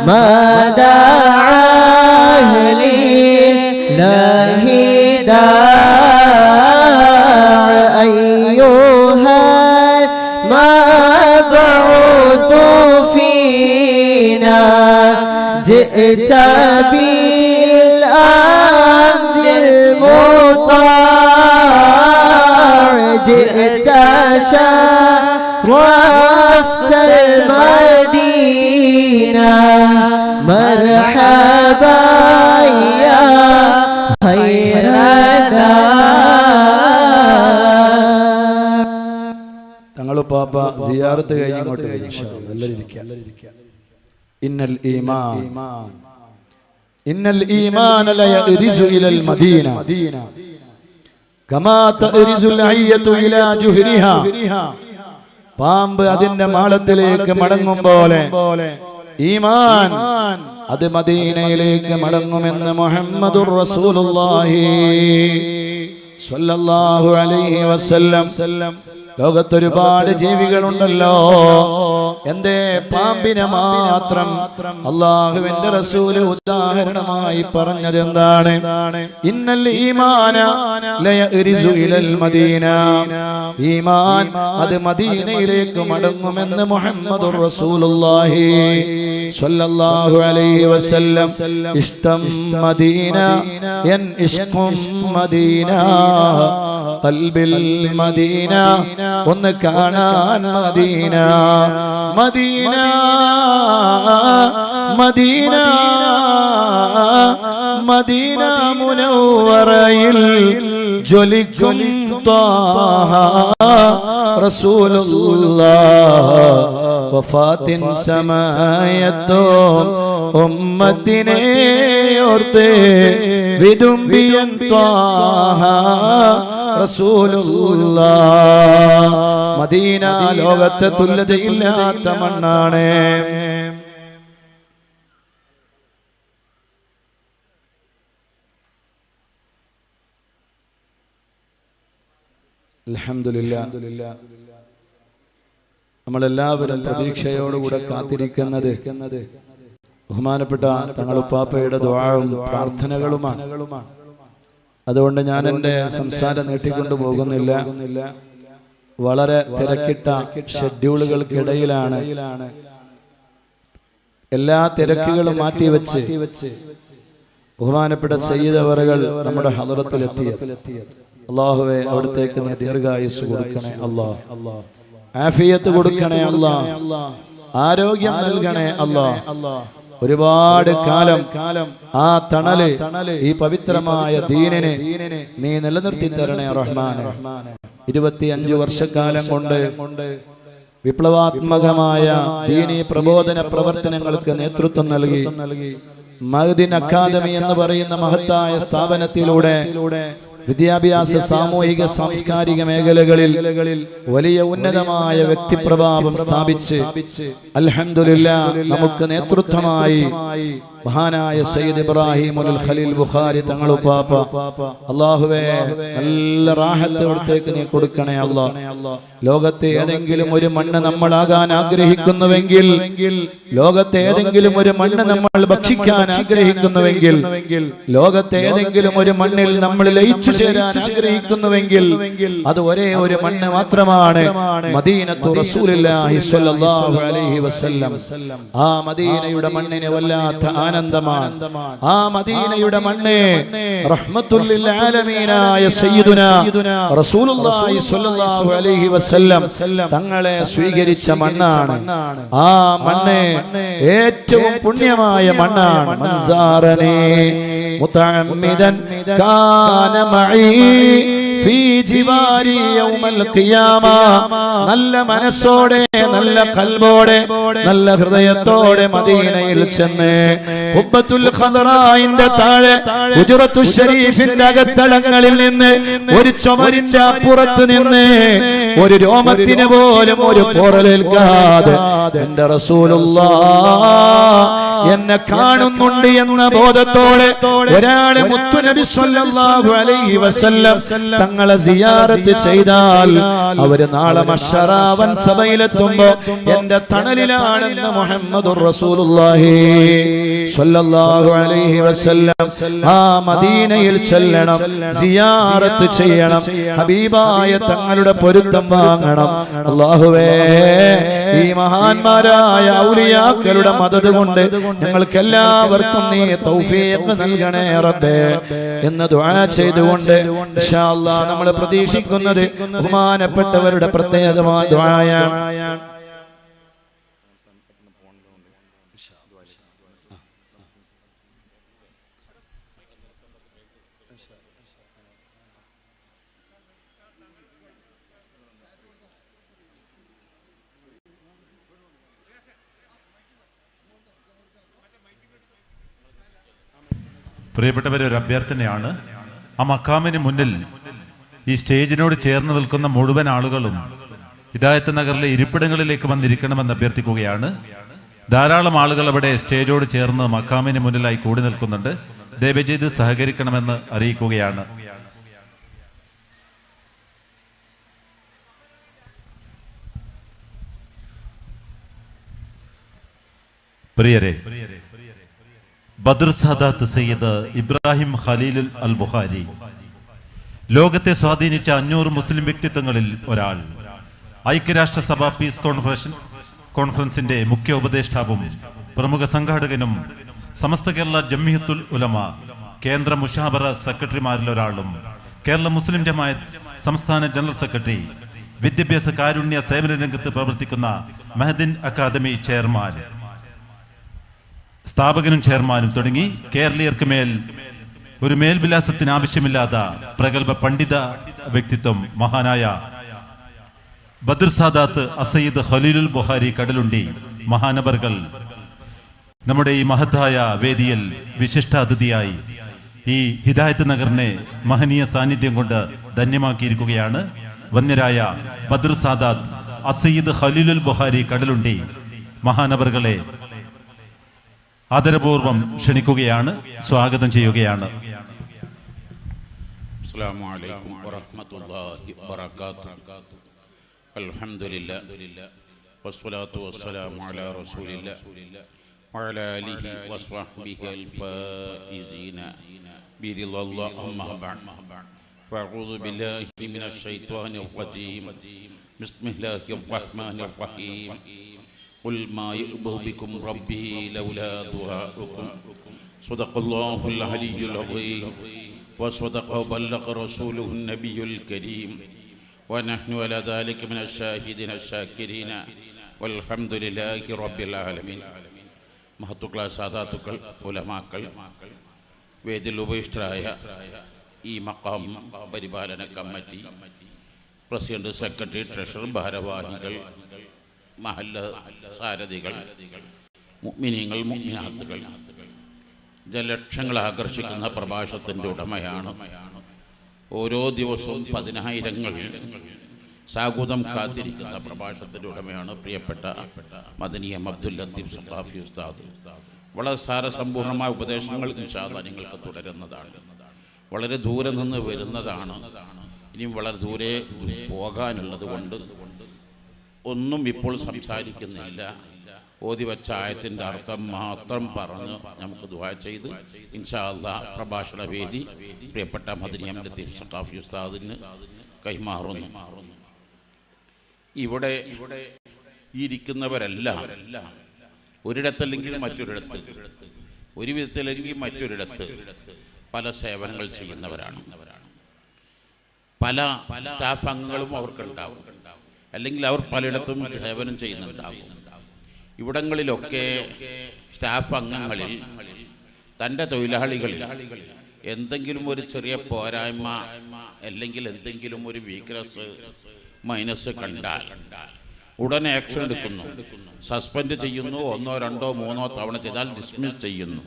ما دعا لله داع أيها المبعوث فينا جئت بالأمر المطاع جئت شرفت المدينة مرحبا يا خير دار. തങ്ങളുപ്പാപ്പ സിയാറത്ത് കഴിഞ്ഞ് ഇങ്ങോട്ട് വരും. എല്ലാവരും ഇരിക്കുക. ഇന്നൽ ഈമാന ലയറിസു ഇലൽ മദീന കമാ തറിസുൽ അയ്യതു ഇലാ ജുഹ്രിഹാ. പാമ്പ് അതിന്റെ മാളത്തിലേക്ക് മടങ്ങും പോലെ ഈമാൻ അത് മദീനയിലേക്ക് മടങ്ങുമെന്ന് മുഹമ്മദുർ റസൂലുള്ളാഹി സ്വല്ലല്ലാഹു അലൈഹി വസല്ലം ലോകത്തൊരുപാട് ജീവികളുണ്ടല്ലോ, എന്തേ പാമ്പിനെ മാത്രം അല്ലാഹുവിന്റെ റസൂല് ഉദാഹരണമായി പറഞ്ഞത് എന്താണ്? ഇന്നൽ ഈമാന ലയറിസു ഇലൽ മദീന, ഈമാൻ അത് മദീനയിലേക്ക് മടങ്ങുമെന്ന് മുഹമ്മദുർ റസൂലുള്ളാഹി സ്വല്ലല്ലാഹു അലൈഹി വസല്ലം. ഇഷ്ടം മദീന എൻ ഇഷ്കും മദീന, ഖൽബിൽ മദീന ഒന്ന് കാണാൻ മദീന, മദീന മദീന മദീന മുനവ്വറയിൽ ജ്വലിക്കും ത്വാഹ റസൂലുള്ളാഹ്. വഫാത്തിൻ സമയത്തും ഉമ്മത്തിനെ ഓർത്ത് വിതുമ്പിയൻ ത്വാഹ റസൂലുള്ളാഹ്. മദീന ലോകത്തെ തുല്യതയില്ലാത്ത മണ്ണാണ്. അൽഹംദുലില്ലാഹ്, നമ്മളെല്ലാവരും പ്രതീക്ഷയോടുകൂടെ കാത്തിരിക്കുന്നത് ബഹുമാനപ്പെട്ട തങ്ങളുപ്പാപ്പയുടെ ദുആവും പ്രാർത്ഥനകളുമാണ്. അതുകൊണ്ട് ഞാൻ എൻ്റെ സംസാരം നീട്ടിക്കൊണ്ടു പോകുന്നില്ല. വളരെ തിരക്കിട്ട ഷെഡ്യൂളുകൾക്കിടയിലാണ് എല്ലാ തിരക്കുകളും മാറ്റിവെച്ച് ബഹുമാനപ്പെട്ട സയ്യിദ് അവറുകൾ നമ്മുടെ ഹദറത്തിലെത്തിയത്. അല്ലാഹുവേ, അവിടത്തേക്ക് നീ ദീർഘായുസ്സ് കൊടുക്കണേ അല്ലാഹ്, ആഫിയത്ത് കൊടുക്കണേ അല്ലാഹ്, ആരോഗ്യം നൽകണേ അല്ലാഹ്. ഒരുപാട് കാലം ആ തണല്, ഈ പവിത്രമായ ദീനിനെ നീ നിലനിർത്തി തരണേ റഹ്മാനെ. 25 വർഷക്കാലം കൊണ്ട് വിപ്ലവാത്മകമായ ദീനീ പ്രബോധന പ്രവർത്തനങ്ങൾക്ക് നേതൃത്വം നൽകി മഅ്ദിൻ അക്കാദമി എന്ന് പറയുന്ന മഹത്തായ സ്ഥാപനത്തിലൂടെ വിദ്യാഭ്യാസ, സാമൂഹിക, സാംസ്കാരിക മേഖലകളിൽ വലിയ ഉന്നതമായ വ്യക്തിപ്രഭാവം സ്ഥാപിച്ച് അൽഹംദുലില്ലാഹ് നമുക്ക് നേതൃത്വമായി മഹാനായ സയ്യിദ് ഇബ്രാഹിമുൽ ഖലീൽ ബുഖാരി തങ്ങളുപ്പാപ്പ, അല്ലാഹുവേ നല്ല റാഹത്ത് അവിടത്തേക്ക് നീ കൊടുക്കണേ അല്ലാഹ്. ലോകത്തെ ഏതെങ്കിലും ഒരു മണ്ണ് നമ്മളാകാൻ ആഗ്രഹിക്കുന്നുവെങ്കിൽ, ലോകത്തെ ഏതെങ്കിലും ഒരു മണ്ണ് നമ്മൾ ഭക്ഷിക്കാൻ ആഗ്രഹിക്കുന്നുവെങ്കിൽ, ലോകത്തെ ഏതെങ്കിലും ഒരു മണ്ണിൽ നമ്മൾ ലയിച്ചു ചേരാൻ ആഗ്രഹിക്കുന്നുവെങ്കിൽ അത് ഒരേ ഒരു മണ്ണ് മാത്രമാണ്, മദീനത്തു റസൂലുള്ളാഹി സ്വല്ലല്ലാഹു അലൈഹി വസല്ലം. ആ മദീനയുടെ മണ്ണിന് വല്ലാത്ത ആനന്ദമാണ്. ആ മദീനയുടെ മണ്ണ് റഹ്മത്തുൽ ലിൽ ആലമീനായ സയ്യിദുനാ റസൂലുള്ളാഹി സ്വല്ലല്ലാഹു അലൈഹി വസല്ലം തങ്ങളെ സ്വീകരിച്ച മണ്ണാണ്. ആ മണ്ണ് ഏറ്റവും പുണ്യമായ മണ്ണാണ്. മൻസാറനീ മുതഅമ്മിദൻ കാന മഈ ഫീ ജിവാരി യൗമൽ ഖിയാമ. നല്ല മനസ്സോടെ, നല്ല ഖൽബോടെ, നല്ല ഹൃദയത്തോടെ മദീനയിൽ ചെന്ന് ഖുബ്ബത്തുൽ ഖദറായിന്റെ താഴെ ഹുജ്റത്തുൽ ശരീഫിന്റെ അകത്തളങ്ങളിൽ നിന്ന് ഒരു ചുമരിന്റെ അപ്പുറത്ത് നിന്ന് ഒരു രോമത്തിന് പോലും ഒരു പോറലേൽക്കാതെ എന്റെ റസൂലുള്ളാഹ് എന്നെ കാണുന്നുണ്ട് എന്ന ബോധത്തോടെ ഒരാളെ മുത്തുനബി സ്വല്ലല്ലാഹു അലൈഹി വസല്ലം തങ്ങളെ സിയാറത്ത് ചെയ്താൽ അവര് നാളെ മഹ്ശറാവൻ സഭയിലെത്തുമ്പോ എന്റെ തണലിലാണെന്ന് മുഹമ്മദുർ റസൂലുള്ളാഹി സ്വല്ലല്ലാഹു അലൈഹി വസല്ലം. ആ മദീനയിൽ ചെല്ലണം, സിയാറത്ത് ചെയ്യണം, ഹബീബായ തങ്ങളുടെ പൊരുത്തം വാങ്ങണം. അല്ലാഹുവേ, ഈ മഹാന്മാരായ ഔലിയാക്കളുടെ മദദ് കൊണ്ട് ഞങ്ങൾക്ക് എല്ലാവർക്കും നീ തൗഫീഖ് നൽകണേ റബ്ബേ എന്ന് ദുആ ചെയ്തുകൊണ്ട് ഇൻഷാ അല്ലാഹ് നമ്മൾ പ്രതീക്ഷിക്കുന്നത് ബഹുമാനപ്പെട്ടവരുടെ പ്രത്യേകമായ ദുആയാണ്. പ്രിയപ്പെട്ടവരെ, ഒരു അഭ്യർത്ഥനയാണ്. ആ മഖാമിന് മുന്നിൽ ഈ സ്റ്റേജിനോട് ചേർന്ന് നിൽക്കുന്ന മുഴുവൻ ആളുകളും ഹിദായത്ത് നഗറിലെ ഇരിപ്പിടങ്ങളിലേക്ക് വന്നിരിക്കണമെന്ന് അഭ്യർത്ഥിക്കുകയാണ്. ധാരാളം ആളുകൾ അവിടെ സ്റ്റേജോട് ചേർന്ന് മഖാമിന് മുന്നിലായി കൂടി നിൽക്കുന്നുണ്ട്. ദയവ് ചെയ്ത് സഹകരിക്കണമെന്ന് അറിയിക്കുകയാണ്. പ്രിയരെ, ബദർ സാദാത്ത് സയ്യിദ് ഇബ്രാഹിം ഖലീൽ അൽ ബുഖാരി ലോകത്തെ സ്വാധീനിച്ച 500 മുസ്ലിം വ്യക്തിത്വങ്ങളിൽ ഒരാൾ, ഐക്യരാഷ്ട്രസഭ പീസ് കോൺഫറൻസിന്റെ മുഖ്യ ഉപദേഷ്ടാവും പ്രമുഖ സംഘാടകനും സമസ്ത കേരള ജംഇയ്യത്തുൽ ഉലമ കേന്ദ്ര മുഷാവറ സെക്രട്ടറിമാരിൽ ഒരാളും കേരള മുസ്ലിം ജമാഅത്ത് സംസ്ഥാന ജനറൽ സെക്രട്ടറി, വിദ്യാഭ്യാസ കാരുണ്യ സേവന രംഗത്ത് പ്രവർത്തിക്കുന്ന മഹദിൻ അക്കാദമി ചെയർമാൻ, സ്ഥാപകനും ചെയർമാനും തുടങ്ങി കേരളീയർക്ക് മേൽ ഒരു മേൽവിലാസത്തിന് ആവശ്യമില്ലാത്ത പ്രഗത്ഭ പണ്ഡിത വ്യക്തിത്വം മഹാനായ ബദർ സാദാത്ത് അസയ്യിദ് ഖലീലുൽ ബുഖാരി കടലുണ്ടി മഹാനവർകൾ നമ്മുടെ ഈ മഹത്തായ വേദിയിൽ വിശിഷ്ടാതിഥിയായി ഈ ഹിദായത്ത് നഗറിനെ മഹനീയ സാന്നിധ്യം കൊണ്ട് ധന്യമാക്കിയിരിക്കുകയാണ്. വന്യരായ ബദർ സാദാത്ത് അസയ്യിദ് ഖലീലുൽ ബുഖാരി കടലുണ്ടി മഹാനവർകളെ ആദരപൂർവം ക്ഷണിക്കുകയാണ്, സ്വാഗതം ചെയ്യുകയാണ്. അസ്സലാമു അലൈക്കും വറഹ്മത്തുള്ളാഹി വബറകാതുഹു. അൽഹംദുലില്ലാഹ് വസ്സലാത്തു വസ്സലാമു അലാ റസൂലില്ലാഹ് വഅലാ ആലിഹി വസ്വഹ്ബിഹി അൽഫായിസീന ബിറില്ലാഹി അമ്മാ ബഅദ്. ഫഅഊദു ബില്ലാഹി മിനശ് ശൈത്വാനിർ റജീം. ബിസ്മില്ലാഹിർ റഹ്മാനിർ റഹീം. ഖുൽ മാ യഅ്ബഉ ബികും റബ്ബി ലൗലാ ദുആഉകും. സദഖല്ലാഹുൽ അലിയ്യുൽ അദീം. وصدق وبلغ رسوله النبي الكريم ونحن على ذلك من الشاهدين الشاكرين والحمد لله رب العالمين. മഹത്തുക്കള സാദാത്തുക്കൾ, ഉലമാക്കൾ, വേദിയിൽ ഉപവിഷ്ടരായ ഈ മഖാം പരിപാലന കമ്മിറ്റി പ്രസിഡന്റ്, സെക്രട്ടറി, ട്രഷറർ, ഭാരവാഹികൾ, മഹല്ല സാരഥികൾ, മുഅ്മിനീങ്ങൾ, മുഅ്മിനാത്തുകൾ, ജലക്ഷങ്ങളെ ആകർഷിക്കുന്ന പ്രഭാഷണത്തിൻ്റെ ഉടമയാണ്. ഓരോ ദിവസവും 10,000ങ്ങൾ സാഗൂതം കാത്തിരിക്കുന്ന പ്രഭാഷണത്തിൻ്റെ ഉടമയാണ് പ്രിയപ്പെട്ട മദനിയം അബ്ദുൽ ലത്തീഫ് സഖാഫി ഉസ്താദ്. വളരെ സാരസമ്പൂർണമായ ഉപദേശങ്ങൾ ഇൻഷാ അല്ലാഹ് നിങ്ങൾക്ക് തുടരുന്നതാണ്. വളരെ ദൂരെ നിന്ന് വരുന്നതാണ്, ഇനിയും വളരെ ദൂരെ പോകാനുള്ളത് കൊണ്ട് ഒന്നും ഇപ്പോൾ സംസാരിക്കുന്നില്ല. ഓതി വെച്ച ആയത്തിൻ്റെ അർത്ഥം മാത്രം പറഞ്ഞ് നമുക്ക് ദുആ ചെയ്ത് ഇൻഷാ അല്ലാഹ് പ്രഭാഷണ വേദി പ്രിയപ്പെട്ട മദനിയം ലത്തീഫ് സഖാഫി ഉസ്താദിന് കൈമാറുന്നു. ഇവിടെ ഇരിക്കുന്നവരെല്ലാം ഒരിടത്തല്ലെങ്കിൽ മറ്റൊരിടത്ത്, ഒരു വിധത്തില്ലെങ്കിൽ മറ്റൊരിടത്ത് പല സേവനങ്ങൾ ചെയ്യുന്നവരാണ്. പല സ്റ്റാഫ് അംഗങ്ങളും അവർക്കുണ്ടാവും, അല്ലെങ്കിൽ അവർ പലയിടത്തും സേവനം ചെയ്യുന്നുണ്ടാകും. ഇവിടങ്ങളിലൊക്കെ സ്റ്റാഫ് അംഗങ്ങളിൽ തൻ്റെ തൊഴിലാളികളിൽ എന്തെങ്കിലും ഒരു ചെറിയ പോരായ്മ അല്ലെങ്കിൽ എന്തെങ്കിലും ഒരു വീക്ക്നെസ്, മൈനസ് കണ്ടാൽ ഉടനെ ആക്ഷൻ എടുക്കുന്നു, സസ്പെൻഡ് ചെയ്യുന്നു. 1, 2, 3 തവണ ചെയ്താൽ ഡിസ്മിസ് ചെയ്യുന്നു,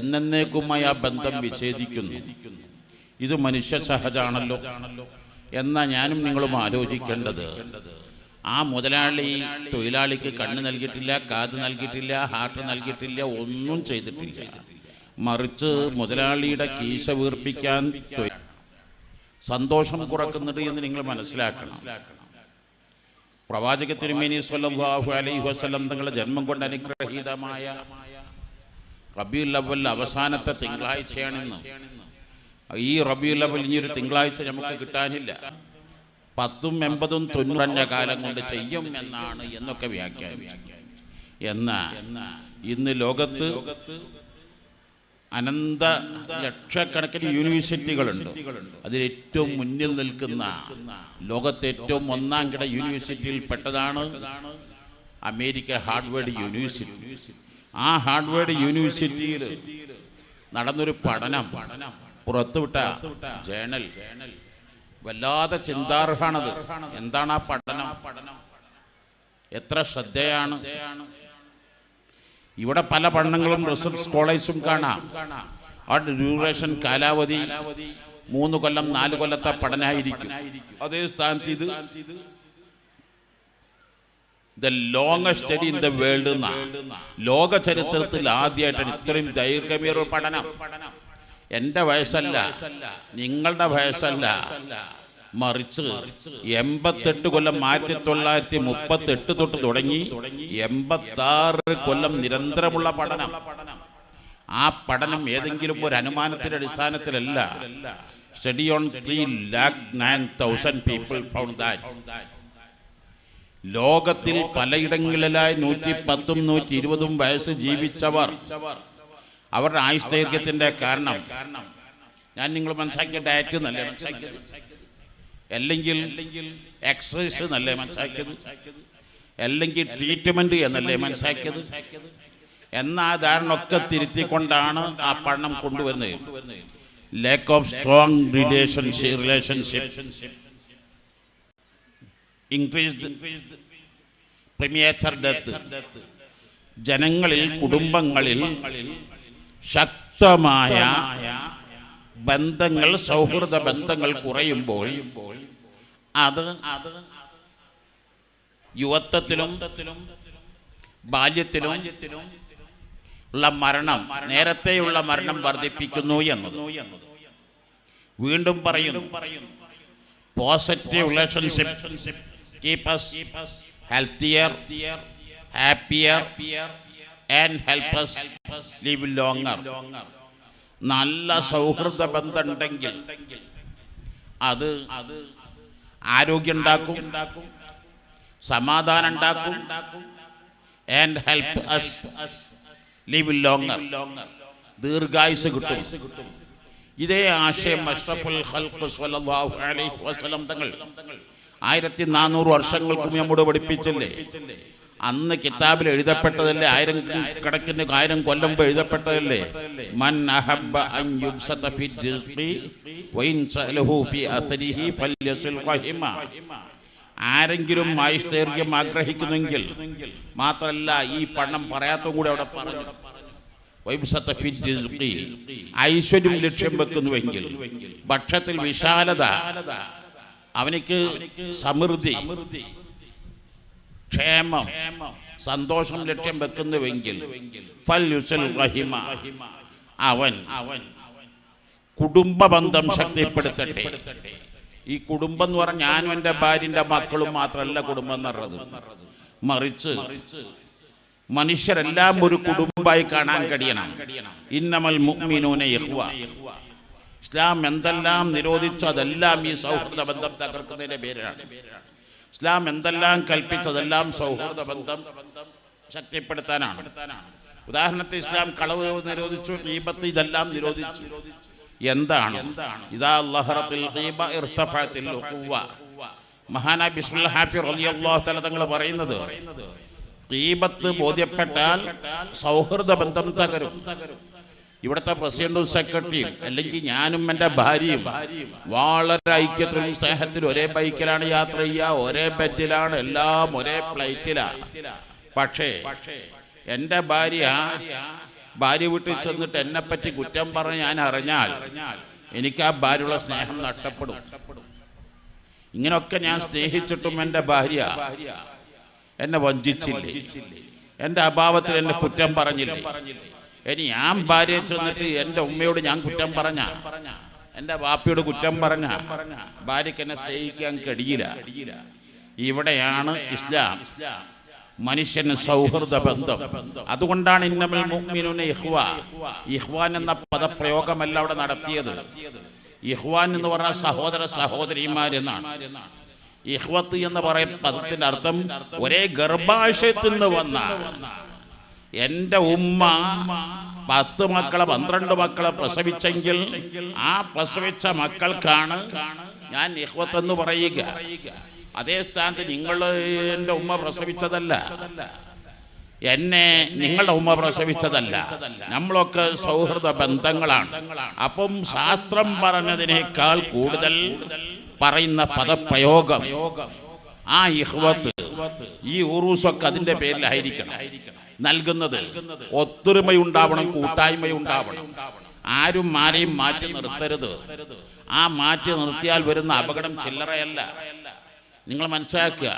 എന്നേക്കുമായി ആ ബന്ധം വിച്ഛേദിക്കുന്നു. ഇത് മനുഷ്യ സഹജാണല്ലോ എന്നാ ഞാനും നിങ്ങളും ആലോചിക്കേണ്ടത്. ആ മുതലാളി തൊഴിലാളിക്ക് കണ്ണ് നൽകിയിട്ടില്ല, കാത് നൽകിയിട്ടില്ല, ഹാർട്ട് നൽകിയിട്ടില്ല, ഒന്നും ചെയ്തിട്ടില്ല. മറിച്ച് മുതലാളിയുടെ കീശ വീർപ്പിക്കാൻ സന്തോഷം കുറക്കുന്നുണ്ട് എന്ന് നിങ്ങൾ മനസ്സിലാക്കണം. പ്രവാചക തിരുമേനി സ്വല്ലല്ലാഹു അലൈഹി വസല്ലം തങ്ങളുടെ ജന്മം കൊണ്ട് അനുഗ്രഹീതമായ റബീഉൽ അവ്വൽ അവസാനത്തെ തിങ്കളാഴ്ചയാണെന്ന്. ഈ റബീഉൽ അവ്വൽ ഇനിയൊരു തിങ്കളാഴ്ച നമുക്ക് കിട്ടാനില്ല. 10, 80, 90 കാലം കൊണ്ട് ചെയ്യും എന്നാണ് എന്നൊക്കെ വ്യാഖ്യാനിച്ചു. എന്നാൽ ഇന്ന് ലോകത്ത് അനന്ത ലക്ഷക്കണക്കിന് യൂണിവേഴ്സിറ്റികളുണ്ട്. അതിലേറ്റവും മുന്നിൽ നിൽക്കുന്ന ലോകത്തെ ഏറ്റവും 1ാം കിട യൂണിവേഴ്സിറ്റിയിൽ പെട്ടതാണ് അമേരിക്ക ഹാർവാർഡ് യൂണിവേഴ്സിറ്റി. ആ ഹാർവാർഡ് യൂണിവേഴ്സിറ്റിയിൽ നടന്നൊരു പഠനം പുറത്തുവിട്ട ജേണൽ വല്ലാതെ ചിന്താർഹാണത്. എന്താണ് ആ പഠനം? എത്ര ശ്രദ്ധയാണ്! ഇവിടെ പല പഠനങ്ങളും റിസർച്ച് സ്കോളേഴ്സും കാണാം. ആ ഡ്യൂറേഷൻ കാലാവധി 3 കൊല്ലം 4 കൊല്ലത്തെ പഠനമായിരിക്കും. അതേ സ്ഥാനത്ത് ഇത് the longest study in the world എന്നാണ്. ലോക ചരിത്രത്തിൽ ആദ്യമായിട്ടാണ് ഇത്രയും ദൈർഘ്യമേറിയ പഠനം. എൻ്റെ വയസ്സല്ല, നിങ്ങളുടെ വയസ്സല്ല, മറിച്ച് 88 കൊല്ലം 1938 തൊട്ട് തുടങ്ങി 86 കൊല്ലം നിരന്തരമുള്ള പഠനം. ആ പഠനം ഏതെങ്കിലും ഒരു അനുമാനത്തിന്റെ അടിസ്ഥാനത്തിലല്ല. Study on 3,09,000 people found that ലോകത്തിൽ പലയിടങ്ങളിലായി 110ഉം 120ഉം വയസ്സ് ജീവിച്ചവർ അവരുടെ ആയുഷ്ദൈർഘ്യത്തിന്റെ കാരണം ഞാൻ നിങ്ങൾ മനസ്സിലാക്കിയ ഡയറ്റ് എന്നല്ലേ മനസ്സിലാക്കിയത്, അല്ലെങ്കിൽ എക്സസൈസ് എന്നല്ലേ മനസ്സിലാക്കിയത്, അല്ലെങ്കിൽ ട്രീറ്റ്മെന്റ് എന്നല്ലേ മനസ്സിലാക്കിയത്. എന്നാ ധാരണ ഒക്കെ തിരുത്തിക്കൊണ്ടാണ് ആ പഠനം കൊണ്ടുവരുന്നത്. Lack of strong relationship, increased premature death, ജനങ്ങളിൽ കുടുംബങ്ങളിൽ ശക്തമായ ബന്ധങ്ങൾ, സൗഹൃദ ബന്ധങ്ങൾ കുറയുമ്പോൾ അത് യുവത്വത്തിലും ബാല്യത്തിലും ഉള്ള മരണം, നേരത്തെയുള്ള മരണം വർദ്ധിപ്പിക്കുന്നു എന്നത്. വീണ്ടും പറയുന്നു, positive relationship keep us healthier, happier and help us live longer. നല്ല സൗഹൃദ ബന്ധം ഉണ്ടെങ്കിൽ അത് ആരോഗ്യം ഉണ്ടാക്കും, സമാധാനം ഉണ്ടാക്കും, and help us live longer, ദീർഘായുസ് കിട്ടും. ഇതേ ആശയം അഷ്റഫുൽ ഖൽഖ് സ്വല്ലല്ലാഹു അലൈഹി വസല്ലം തങ്ങൾ 1400 വർഷങ്ങൾക്ക് നമ്മോട് പഠിപ്പിച്ചില്ലേ. അന്ന് കിതാബിൽ എഴുതപ്പെട്ടതല്ലേ, 1000 കൊല്ലം മുമ്പ് എഴുതപ്പെട്ടതല്ലേ. മൻ അഹബ്ബ അൻ യുബ്സത ഫി റിസ്ഖി വഇൻ സഅലഹു ഫി അഥരിഹി ഫല്യസിൽ റഹിമ. ആരെങ്കിലും ആയുഷ്ദൈർഘ്യം ആഗ്രഹിക്കുന്നെങ്കിൽ, മാത്രമല്ല ഈ പഠനം പറയാത്തതും കൂടെ അവിടെ പറഞ്ഞു, ഐശ്വര്യം ലക്ഷ്യം വെക്കുന്നുവെങ്കിൽ, ഭക്ഷണത്തിൽ വിശാലത, അവനിക്ക് സമൃദ്ധി, ക്ഷേമം, സന്തോഷം ലക്ഷ്യം വെക്കുന്നുവെങ്കിൽ ഫൽയുസിൽ റഹിമ, അവൻ കുടുംബ ബന്ധം ശക്തിപ്പെടുത്തട്ടെ. ഈ കുടുംബം എന്ന് പറഞ്ഞാൽ ഞാനും എൻ്റെ ഭാര്യൻ്റെ മക്കളും മാത്രമല്ല കുടുംബം എന്ന് പറഞ്ഞത്, മറിച്ച് മനുഷ്യരെല്ലാം ഒരു കുടുംബമായി കാണാൻ കഴിയണം. ഇന്നമൽ മുഅ്മിനൂന ഇഖ്വ. ഇസ്ലാം എന്തെല്ലാം നിരോധിച്ചു അതെല്ലാം ഈ സൗഹൃദ ബന്ധം തകർക്കുന്നതിന്റെ പേരാണ്. ഇസ്ലാം എന്തെല്ലാം കൽപ്പിച്ചതെല്ലാം സൗഹൃദ ബന്ധം ശക്തിപ്പെടുത്താനാണ്. ഉദാഹരണത്തിന് ഇസ്ലാം കളവ് നിരോധിച്ചു, ഗീബത്ത്, ഇതെല്ലാം നിരോധിച്ചു. എന്താണ് ഇദാ ലഹറത്തിൽ ഗീബ ഇർതഫഅത്തിൽ ഉഖുവ. മഹാനായ ബിസ്മില്ലാഹി ഹാഫി റളിയല്ലാഹു തആല തങ്ങൾ പറയുന്നത്, ഗീബത്ത് ബോധ്യപ്പെട്ടാൽ സൗഹൃദ ബന്ധം തകരും. ഇവിടുത്തെ പ്രസിഡന്റും സെക്രട്ടറിയും അല്ലെങ്കിൽ ഞാനും എൻ്റെ ഭാര്യയും വളരെ ഐക്യത്തിലും സ്നേഹത്തിലും ഒരേ ബൈക്കിലാണ് യാത്ര ചെയ്യുക, ഒരേ ബെഡിലാണ്, എല്ലാം ഒരേ ഫ്ലൈറ്റിലാണ്. പക്ഷേ എൻ്റെ ഭാര്യ വീട്ടിൽ ചെന്നിട്ട് എന്നെ പറ്റി കുറ്റം പറഞ്ഞ് ഞാൻ അറിഞ്ഞാൽ എനിക്ക് ആ ഭാര്യയുള്ള സ്നേഹം നഷ്ടപ്പെടും. ഇങ്ങനെയൊക്കെ ഞാൻ സ്നേഹിച്ചിട്ടും എൻ്റെ ഭാര്യ എന്നെ വഞ്ചിച്ചില്ലേ, എൻ്റെ അഭാവത്തിൽ എന്നെ കുറ്റം പറഞ്ഞില്ലേ. ഇനി ഞാൻ ഭാര്യയെ ചെന്നിട്ട് എൻ്റെ ഉമ്മയോട് ഞാൻ കുറ്റം പറഞ്ഞ, എൻ്റെ വാപ്പയോട് കുറ്റം പറഞ്ഞ, ഭാര്യയ്ക്ക് എന്നെ സ്നേഹിക്കാൻ കഴിയില്ല. ഇവിടെയാണ് ഇസ്ലാം മനുഷ്യന് സൗഹൃദ ബന്ധം. അതുകൊണ്ടാണ് ഇന്നമൽ മുഅ്മിനൂന ഇഖ്വ. ഇഖ്വാൻ എന്ന പദപ്രയോഗമല്ല അവിടെ നടത്തിയത്. ഇഖ്വാൻ എന്ന് പറഞ്ഞാൽ സഹോദര സഹോദരിമാരെന്നാണ്. ഇഖ്വത്ത് എന്ന് പറയുന്ന പദത്തിന്റെ അർത്ഥം ഒരേ ഗർഭാശയത്തിൽ നിന്ന് വന്ന. എൻ്റെ ഉമ്മ 10 മക്കളെ 12 മക്കളെ പ്രസവിച്ചെങ്കിൽ ആ പ്രസവിച്ച മക്കൾക്കാണ് ഞാൻ ഇഖ്വത്ത് എന്ന് പറയുക. അതേ സ്ഥാനത്ത് നിങ്ങൾ എൻ്റെ ഉമ്മ പ്രസവിച്ചതല്ല, എന്നെ നിങ്ങളുടെ ഉമ്മ പ്രസവിച്ചതല്ല, നമ്മളൊക്കെ സൗഹൃദ ബന്ധങ്ങളാണ്. അപ്പം ശാസ്ത്രം പറഞ്ഞതിനേക്കാൾ കൂടുതൽ പറയുന്ന പദപ്രയോഗം ആ ഇഖ്വത്ത്, ഈ ഉറൂസൊക്കെ അതിൻ്റെ പേരിലായിരിക്കണം നൽകുന്നത്. ഒത്തൊരുമയുണ്ടാവണം, കൂട്ടായ്മയുണ്ടാവണം. ആരും ആരെയും മാറ്റി നിർത്തരുത്. ആ മാറ്റി നിർത്തിയാൽ വരുന്ന അപകടം ചില്ലറയല്ല. നിങ്ങൾ മനസ്സിലാക്കുക,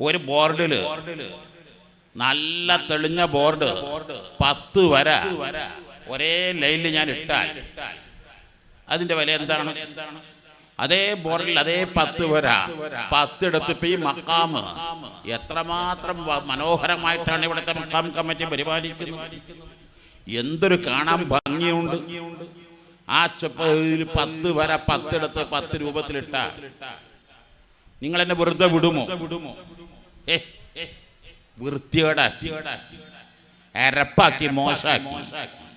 ഒരു ബോർഡില് നല്ല തെളിഞ്ഞ ബോർഡ് 10 വര ഒരേ ലൈനിൽ ഞാൻ ഇട്ടാൽ അതിന്റെ വില എന്താണ്? അതേ ബോർഡിൽ അതേ 10 വര 10 എടുത്ത് ഇപ്പൊ ഈ മക്കാമ് എത്രമാത്രം മനോഹരമായിട്ടാണ് ഇവിടുത്തെ മക്കാം കമ്മിറ്റി പരിപാലിക്കുന്നത്. എന്തൊരു കാണാൻ ഭംഗിയുണ്ട്. ആ 10 വര 10 എടുത്ത് 10 രൂപത്തിലിട്ട നിങ്ങൾ എന്നെ വെറുതെ വിടുമോ? വൃത്തികേടാക്കി, എരപ്പാക്കി, മോശാക്കി.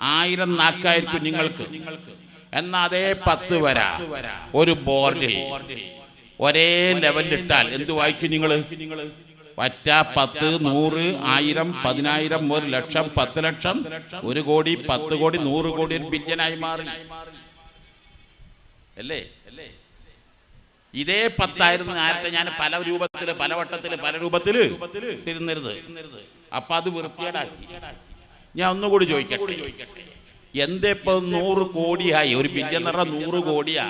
1000 നാക്കായിരിക്കും നിങ്ങൾക്ക്. എന്നാ അതേ 10 വര ഒരു ബോർഡിൽ ഒരേ ലെവലിലിട്ടാൽ എന്ത് വായിക്കും നിങ്ങൾ? ഒറ്റ 10, 100, 1000, 10000, 1 ലക്ഷം, 10 ലക്ഷം, 1 കോടി, 10 കോടി, 100 കോടി, ബില്യനായി മാറി അല്ലേ? ഇതേ 10 ആയിരുന്നു നേരത്തെ ഞാൻ പല രൂപത്തില്, പല വട്ടത്തില്, പല രൂപത്തില് തിരുന്നരുത്. അപ്പൊ അത് വൃത്തികേടാക്കി. ഞാൻ ഒന്നുകൂടി ചോദിക്കട്ടെ, എന്തിപ്പോ 100 കോടിയായി? ഒരു ബില്യൺ എന്ന് പറഞ്ഞാൽ 100 കോടിയാ.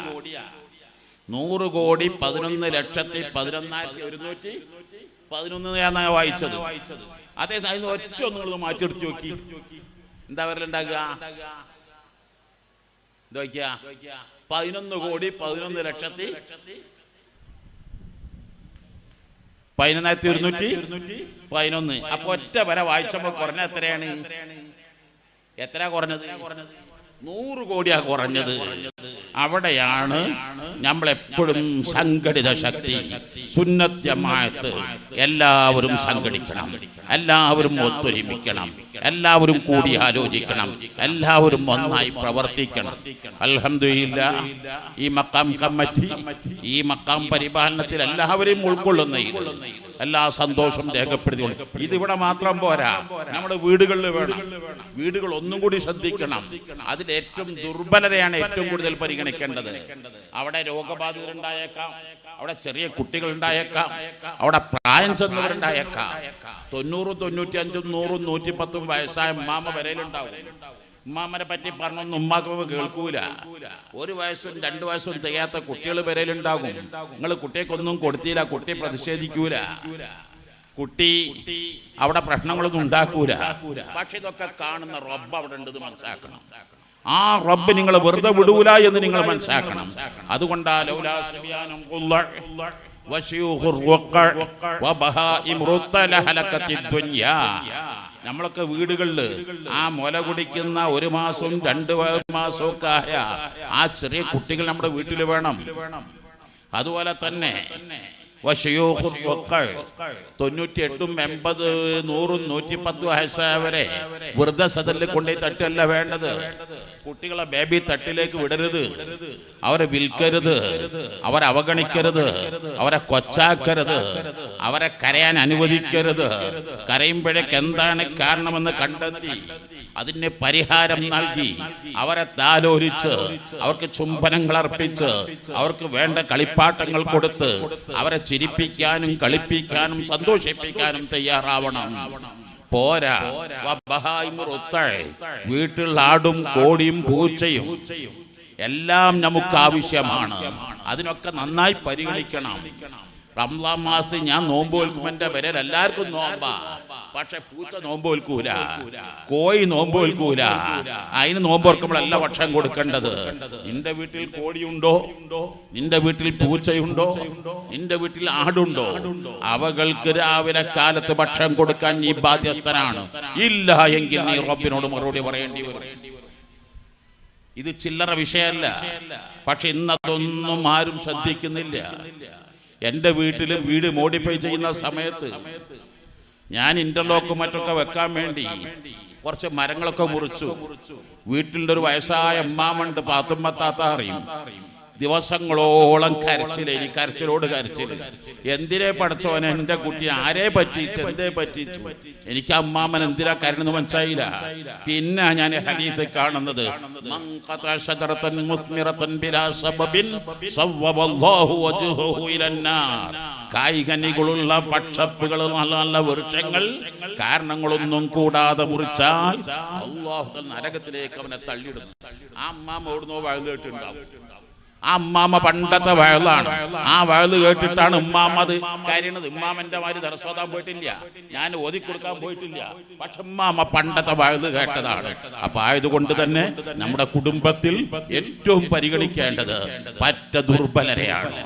100 കോടി 11,11,111 ഞാൻ വായിച്ചത്. അതേ ഒറ്റ നിങ്ങൾ മാറ്റിയെടുത്ത് നോക്കി, എന്താ വരലുണ്ടാകുക? എന്താ 11 കോടി 11,11,111. അപ്പൊ ഒറ്റ വര വായിച്ചപ്പോ കുറഞ്ഞ എത്രയാണ്? എത്ര കുറഞ്ഞത്? 100 കോടിയാ കുറഞ്ഞത്. അവിടെയാണ് നമ്മളെപ്പോഴും സംഘടിത ശക്തി, സുന്നത്ത് ജമാഅത്ത്. എല്ലാവരും സംഘടിക്കണം, എല്ലാവരും ഒത്തൊരുമിക്കണം, എല്ലാവരും കൂടി ആലോചിക്കണം, എല്ലാവരും ഒന്നായി പ്രവർത്തിക്കണം. അൽഹംദുലില്ലാഹ് ഈ മക്കാം കമ്മിറ്റി, ഈ മക്കാം പരിപാലനത്തിൽ എല്ലാവരെയും ഉൾക്കൊള്ളുന്ന എല്ലാ സന്തോഷം രേഖപ്പെടുത്തിക്കൊണ്ട് ഇതിവിടെ മാത്രം പോരാ, നമ്മുടെ വീടുകളിൽ വേണം. വീടുകൾ ഒന്നും കൂടി ശ്രദ്ധിക്കണം. അതിൽ ഏറ്റവും ദുർബലരെയാണ് ഏറ്റവും കൂടുതൽ പരിഗണിക്കേണ്ടത്. അവിടെ രോഗബാധിതരുണ്ടായേക്കാം, അവിടെ ചെറിയ കുട്ടികൾ ഉണ്ടായേക്കാം, അവിടെ പ്രായം ചെന്നവരുണ്ടായേക്കാം. 90, 95, 100, 110 വയസ്സായ ഉമ്മാമ വരയിലുണ്ടാവും. ഉമ്മാമനെ പറ്റി പറഞ്ഞൊന്നും ഉമ്മാക്ക് കേൾക്കൂല. 1 വയസ്സും 2 വയസ്സും തികയാത്ത കുട്ടികൾ വരയിലുണ്ടാകും. നിങ്ങൾ കുട്ടിയൊക്കൊന്നും കൊടുത്തില്ല, കുട്ടി പ്രതിഷേധിക്കൂല, കുട്ടി അവിടെ പ്രശ്നങ്ങളൊന്നും ഉണ്ടാക്കൂല. പക്ഷെ ഇതൊക്കെ കാണുന്ന റബ്ബ് അവിടെ ഉണ്ടെന്ന് മനസ്സിലാക്കണം. ആ റബ്ബ് നിങ്ങൾ വെറുതെ വിടൂല എന്ന് നിങ്ങൾ മനസ്സിലാക്കണം. അതുകൊണ്ടാ നമ്മളൊക്കെ വീടുകളിൽ ആ മുല കുടിക്കുന്ന 1 മാസവും 2 മാസവും ഒക്കെ ആയ ആ ചെറിയ കുട്ടികൾ നമ്മുടെ വീട്ടിൽ വേണം. അതുപോലെ തന്നെ 98, 80, 100, 110 വയസ്സായവരെ വൃദ്ധസദനിൽ കൊണ്ടുപോയി തട്ടല്ല വേണ്ടത്. കുട്ടികളെ ബേബി തട്ടിലേക്ക് വിടരുത്, അവരെ വിൽക്കരുത്, അവരെ അവഗണിക്കരുത്, അവരെ കൊച്ചാക്കരുത്, അവരെ കരയാൻ അനുവദിക്കരുത്. കരയുമ്പോഴേക്ക് എന്താണ് കാരണമെന്ന് കണ്ടെത്തി അതിന് പരിഹാരം നൽകി അവരെ താലോലിച്ച് അവർക്ക് ചുംബനങ്ങൾ അർപ്പിച്ച് അവർക്ക് വേണ്ട കളിപ്പാട്ടങ്ങൾ കൊടുത്ത് അവരെ ചിരിപ്പിക്കാനും കളിപ്പിക്കാനും സന്തോഷിപ്പിക്കാനും തയ്യാറാവണം. പോരാ, വീട്ടിൽ ആടും കോടിയും പൂച്ചയും എല്ലാം നമുക്ക് ആവശ്യമാണ്. അതിനൊക്കെ നന്നായി പരിഗണിക്കണം. റംസാൻ മാസത്തിൽ ഞാൻ നോമ്പ് വെൽക്കും, എന്റെ വിരൽ എല്ലാവർക്കും നോമ്പാ. പക്ഷെ പൂച്ച നോമ്പ് വെൽക്കൂല, കോഴി നോമ്പ് വെൽക്കൂല. അതിന് നോമ്പ് വെക്കുമ്പോഴല്ല ഭക്ഷണം കൊടുക്കേണ്ടത്. നിന്റെ വീട്ടിൽ കോഴിയുണ്ടോ? നിന്റെ വീട്ടിൽ പൂച്ചയുണ്ടോ? നിന്റെ വീട്ടിൽ ആടുണ്ടോ? അവകൾക്ക് രാവിലെ കാലത്ത് ഭക്ഷണം കൊടുക്കാൻ നീ ബാധ്യസ്ഥനാണ്. ഇല്ല എങ്കിൽ നീ റബ്ബിനോട് മറുപടി പറയേണ്ടി വരും. ഇത് ചില്ലറ വിഷയമല്ല. പക്ഷെ ഇന്നതൊന്നും ആരും ശ്രദ്ധിക്കുന്നില്ല. എൻ്റെ വീട്ടിൽ വീട് മോഡിഫൈ ചെയ്യുന്ന സമയത്ത് ഞാൻ ഇന്റർലോക്കും മറ്റൊക്കെ വെക്കാൻ വേണ്ടി കുറച്ച് മരങ്ങളൊക്കെ മുറിച്ചു. വീട്ടിൻ്റെ ഒരു വയസ്സായ അമ്മാമുണ്ട്, പാത്തുമ്മത്താത്ത അറിയും. ദിവസങ്ങളോളം കരച്ചിലേനി, കരച്ചിലോട് കരച്ചില്. എന്തിനെ പഠിച്ചോനെ എൻ്റെ കുട്ടി ആരെ പറ്റിച്ചു, എന്തേ പറ്റിച്ചു? എനിക്ക് അമ്മാമൻ എന്തിനാ കരണെന്ന് മനസ്സിലായില്ല. പിന്നെ ഞാൻ ഹദീസ് കാണുന്നത് കായികനികളുള്ള പക്ഷികളുള്ള നല്ല നല്ല വൃക്ഷങ്ങൾ കാരണങ്ങളൊന്നും കൂടാതെ മുറിച്ചാൽ അല്ലാഹു നരകത്തിലേക്ക് അവനെ തള്ളിയിടുന്നു. ആ അമ്മാമ ഓടുന്നോ വഴുതിട്ടുണ്ടാവും. ആ ഉമ്മാമ പണ്ടത്തെ വയലാണ്. ആ വയല് കേട്ടിട്ടാണ് ഉമ്മാമ അത് കാര്യണത്. ഉമ്മാമന്റെ മാതിരി ദർശോതാൻ പോയിട്ടില്ല, ഞാൻ ഓതി കൊടുക്കാൻ പോയിട്ടില്ല. പക്ഷെ ഉമ്മാമ പണ്ടത്തെ വയല് കേട്ടതാണ്. അപ്പൊ ആയതുകൊണ്ട് തന്നെ നമ്മുടെ കുടുംബത്തിൽ ഏറ്റവും പരിഗണിക്കേണ്ടത് പറ്റ ദുർബലരെയാണ്,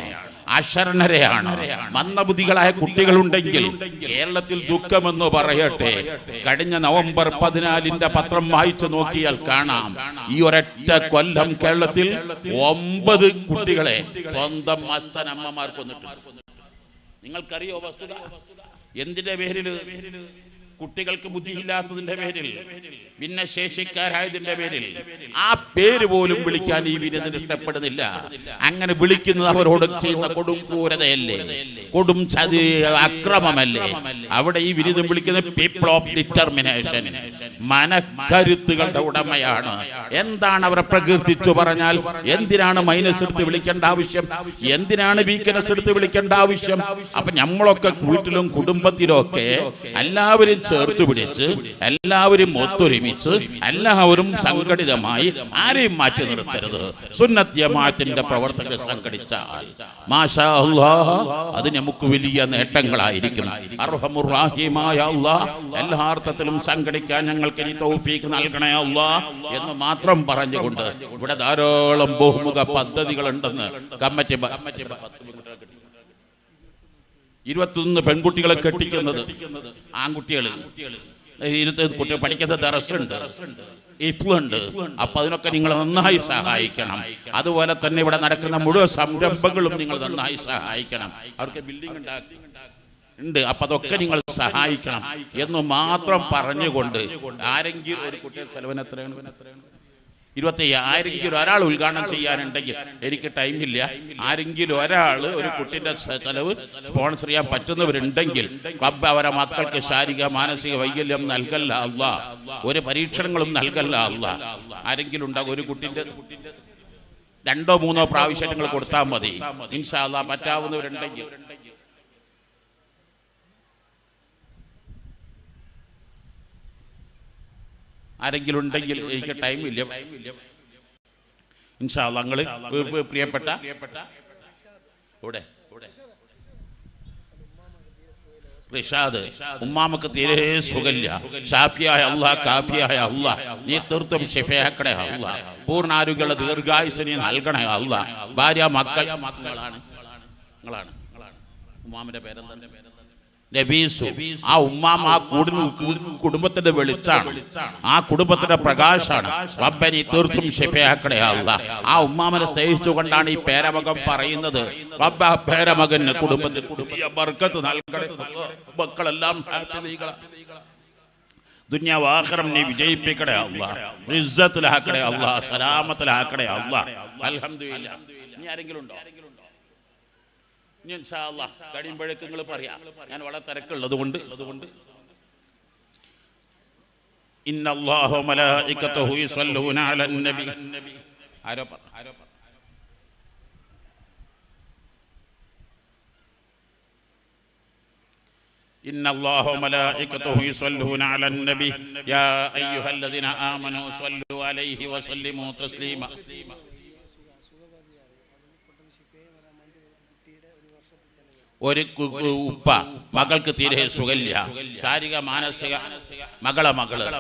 അശരണരെയാണ്. മന്ദബുദ്ധികളായ കുട്ടികളുണ്ടെങ്കിൽ കേരളത്തിൽ ദുഃഖമെന്ന് പറയട്ടെ, കഴിഞ്ഞ നവംബർ 14 പത്രം വായിച്ചു നോക്കിയാൽ കാണാം, ഈ ഒരൊറ്റ കൊല്ലം കേരളത്തിൽ 9 കുട്ടികളെ സ്വന്തം അച്ഛനമ്മമാർ കൊന്നിട്ടുണ്ട്. നിങ്ങൾക്കറിയോ വസ്തുത? എന്തിന്റെ പേരിൽ? കുട്ടികൾക്ക് ബുദ്ധിയില്ലാത്തതിന്റെ പേരിൽ, ഭിന്നശേഷിക്കാരായതിന്റെ പേരിൽ. ആ പേര് പോലും വിളിക്കാൻ ഈ വിരുന്നിന് ഇഷ്ടപ്പെടുന്നില്ല. അങ്ങനെ വിളിക്കുന്നത് അവരോട് ചെയ്യുന്ന കൊടും ക്രൂരതയല്ലേ, കൊടും ചതി, അക്രമമല്ലേ? അവിടെ ഈ വിരുദ്ധം വിളിക്കുന്നത് പീപ്പിൾ ഓഫ് ഡിറ്റർമിനേഷൻ, മനക്കരുത്തുകളുടെ ഉടമയാണ്. എന്താണ് അവരെ പ്രകീർത്തിച്ചു പറഞ്ഞാൽ? എന്തിനാണ് മൈനസ് എടുത്ത് വിളിക്കേണ്ട ആവശ്യം? എന്തിനാണ് വീക്ക്നെസ് എടുത്ത് വിളിക്കേണ്ട ആവശ്യം? അപ്പൊ നമ്മളൊക്കെ വീട്ടിലും കുടുംബത്തിലും ഒക്കെ എല്ലാവരും ചേർത്ത് പിടിച്ച്, എല്ലാവരും ഒത്തൊരുമിച്ച്, എല്ലാവരും സംഘടിതമായി, ആരെയും മാറ്റി നിർത്തരുത്. സുന്നത്ത് ജമാഅത്തിന്റെ പ്രവർത്തകർ സംഘടിച്ചാൽ മാഷാ അല്ലാഹ് അത് നമുക്ക് വലിയ നേട്ടങ്ങളായിരിക്കും. അർഹമുർ റഹീമായ അല്ലാഹ് എല്ലാ അർത്ഥത്തിലും സംഘടിക്കാൻ ഞങ്ങൾക്ക് ഇനി തൗഫീഖ് നൽകണേ അല്ലാഹ് എന്ന് മാത്രം പറഞ്ഞുകൊണ്ട് ഇവിടെ ധാരാളം ബഹുമുഖ പദ്ധതികളുണ്ടെന്ന് കമ്മിറ്റി 21 പെൺകുട്ടികളെ കെട്ടിക്കുന്നത്, ആൺകുട്ടികൾ 20 കുട്ടികൾ പഠിക്കുന്ന ദർസുണ്ട്, ഇഫ്ലുണ്ട്. അപ്പൊ അതിനൊക്കെ നിങ്ങൾ നന്നായി സഹായിക്കണം. അതുപോലെ തന്നെ ഇവിടെ നടക്കുന്ന മുഴുവൻ സംരംഭങ്ങളും നിങ്ങൾ നന്നായി സഹായിക്കണം. അവർക്ക് ബിൽഡിംഗ് ഉണ്ട്, അപ്പൊ അതൊക്കെ നിങ്ങൾ സഹായിക്കണം എന്ന് മാത്രം പറഞ്ഞുകൊണ്ട്, ആരെങ്കിലും ഒരു കുട്ടിയുടെ ചെലവിന് എത്രയാണ്? 25,000 ഒരാൾ ഉദ്ഘാടനം ചെയ്യാനുണ്ടെങ്കിൽ, എനിക്ക് ടൈമില്ല, ആരെങ്കിലും ഒരാൾ ഒരു കുട്ടിൻ്റെ ചെലവ് സ്പോൺസർ ചെയ്യാൻ പറ്റുന്നവരുണ്ടെങ്കിൽ അവരെ മക്കൾക്ക് ശാരീരിക മാനസിക വൈകല്യം നൽകല്ല അല്ലാ, ഒരു പരീക്ഷണങ്ങളും നൽകല്ല അല്ലാ. ആരെങ്കിലും ഉണ്ടാകും ഒരു കുട്ടിൻ്റെ 2 3 പ്രാവശ്യം നിങ്ങൾ കൊടുത്താൽ മതി ഇൻഷാ അല്ലാഹ്. പറ്റാവുന്നവരുണ്ടെങ്കിൽ ആരെങ്കിലും ഉണ്ടെങ്കിൽ, എനിക്ക് ടൈമില്ല ഇൻഷാ അല്ലാഹ്. നിങ്ങൾ പ്രിയപ്പെട്ട റിഷാദ്, ഉമ്മാമക്ക് തീരെ സുഖമില്ല. ഷാഫിയായ അല്ലാഹ്, കാഫിയായ അല്ലാഹ്, നീ തീർത്തും ശിഫയാക്കണേ അല്ലാഹ്. പൂർണ്ണ ആരോഗ്യമുള്ള ദീർഘായുസ് നീ നൽകണേ അല്ലാഹ്. ഭാര്യ മക്കൾ നിങ്ങളാണ്. ഉമ്മാമിന്റെ പേരെന്താ? നബീസു. ആ ഉമ്മാമ ആ കുടുംബത്തിന്റെ വെളിച്ചാണ്, ആ കുടുംബത്തിന്റെ പ്രകാശാണ്. റബ്ബനി തീർത്തും ശിഫയാക്കണേ അല്ലാഹ്. ആ ഉമ്മാമനെ സ്നേഹിച്ചുകൊണ്ടാണ് ഈ പേരമകൻ പറയുന്നത്. റബ്ബ ആ പേരമകന് കുടുംബത്തിൽ ബർക്കത്ത് നൽകണേ. മക്കളെല്ലാം ദുനിയാവ് ആഖിറം നീ വിജയിപ്പിക്കണേ അല്ലാഹ്. ഇസ്സത്തിലാക്കണേ അല്ലാഹ്, സലാമത്തിലാക്കണേ അല്ലാഹ്. അൽഹംദുലില്ലാഹ്. ഇനി ആരെങ്കിലും ഉണ്ടോ? ഇൻഷാ അല്ലാഹ് കഴിയുമ്പോഴേക്ക് നിങ്ങൾ പറയാം, ഞാൻ വളരെ തിരക്കുള്ളത് കൊണ്ട്. ഇന്നല്ലാഹു വമലായികതഹു യുസല്ലൂന അലൻ നബി. ആരോ ഇന്നല്ലാഹു വമലായികതഹു യുസല്ലൂന അലൻ നബി യാ അയ്യുഹല്ലദീന ആമനൂ സ്വല്ലു അലൈഹി വസല്ലിമു തസ്ലീമ. ഒരു ഉപ്പ മകൾക്ക് തീരെ സുഖമില്ല, ശാരീരിക മാനസിക മകള്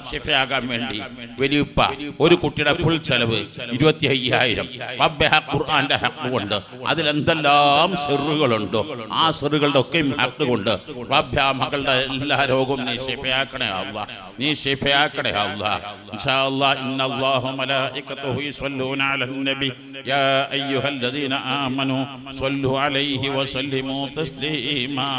ഷിഫയാകാൻ വേണ്ടി വലിയുപ്പ ഒരു കുട്ടിയുടെ ഫുൾ ചെലവ് 25,000 ഖുർആന്റെ ഹക്ക് കൊണ്ട്, അതിലെന്തെല്ലാം സിറുകളുണ്ടോ ആ സിറുകളുടെ ഒക്കെയും ഹക്ക് കൊണ്ട് റബ്ബ് ആ മകളുടെ എല്ലാ രോഗവും നീ ഷിഫയാക്കണേ അല്ലാഹ്, നീ ഷിഫയാക്കണേ അല്ലാഹ്. ഇൻഷാ അല്ലാഹ്. ഇന്നല്ലാഹു മലായികതഹു യുസല്ലൂന അലൻ നബി യാ അയ്യുഹല്ലദീന ആമനൂ സ്വല്ലു അലൈഹി വസല്ലിമു തസ്ലീമാ.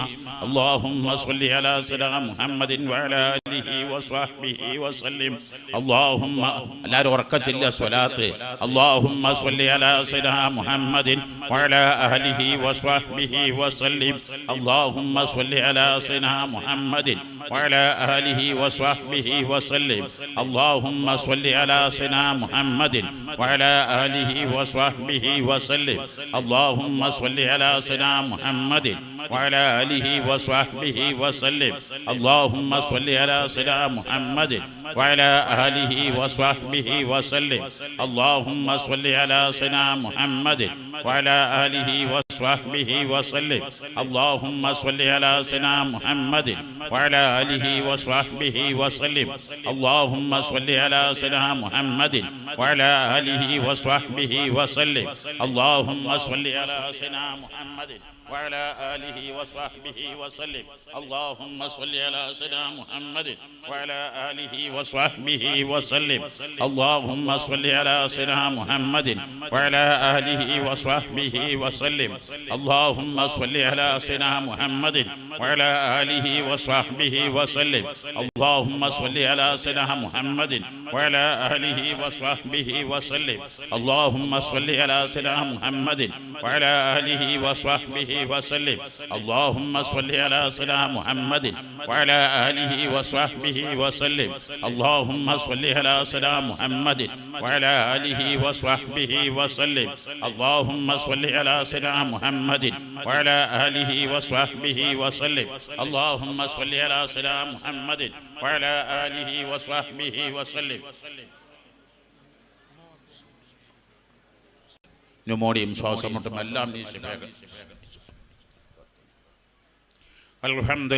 അല്ലാഹുമ്മ സ്വല്ലി അലാ സയ്യിദിനാ മുഹമ്മദിൻ വഅലാ ആലിഹി വസ്വഹ്ബിഹി വസല്ലിം. അല്ലാഹുമ്മ, എല്ലാവരും ഉറക്കെ ചൊല്ലുക സ്വലാത്ത്. അല്ലാഹുമ്മ സ്വല്ലി അലാ സയ്യിദിനാ മുഹമ്മദിൻ വഅലാ ആലിഹി വസ്വഹ്ബിഹി വസല്ലിം. അല്ലാഹുമ്മ സ്വല്ലി അലാ സയ്യിദിനാ മുഹമ്മദിൻ വഅലാ ആലിഹി വസ്വഹ്ബിഹി വസല്ലിം. അല്ലാഹുമ്മ സ്വല്ലി അലാ സയ്യിദിനാ മുഹമ്മദിൻ വഅലാ ആലിഹി വസ്വഹ്ബിഹി വസല്ലിം. അല്ലാഹുമ്മ സ്വല്ലി അലാ സയ്യിദിനാ മുഹമ്മദിൻ وعلى آله وصحبه وسلم اللهم صل على سيدنا محمد وعلى آله وصحبه وسلم اللهم صل على سيدنا محمد وعلى آله وصحبه وسلم اللهم صل على سيدنا محمد وعلى آله وصحبه وسلم اللهم صل على سيدنا محمد وعلى آله وصحبه وسلم اللهم صل على سيدنا محمد وعلى آله وصحبه وسلم اللهم صل على سيدنا محمد وعلى آله وصحبه وسلم اللهم صل على سيدنا محمد وعلى آله وصحبه وسلم اللهم صل على سيدنا محمد وعلى آله وصحبه وسلم اللهم صل على سيدنا محمد وعلى آله وصحبه وسلم اللهم صل على سيدنا محمد وعلى آله وصحبه وسلم اللهم صل على سيدنا محمد وعلى آله وصحبه وسلم اللهم صل على سيدنا محمد وعلى آله وصحبه وسلم اللهم صل على سيدنا محمد وعلى آله وصحبه وسلم اللهم صل على سيدنا محمد وعلى آله وصحبه وسلم ന്യൂമോണിയം ശ്വാസമുട്ടും എല്ലാം നീ ശിഫാക്കണം. الحمد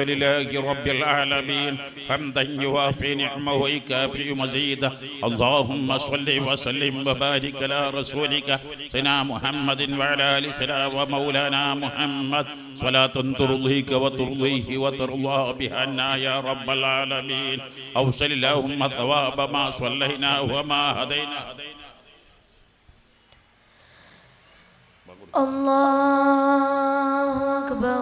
لله رب العالمين حمدا يوافي نعمه ويكافئ مزيده اللهم صل وسلم وبارك على رسولك سيدنا محمد وعلى آل سيدنا ومولانا محمد صلاة ترضيك وترضيه وترضى بها يا رب العالمين أوصل اللهم ثواب ما صلينا وما هدينا الله أكبر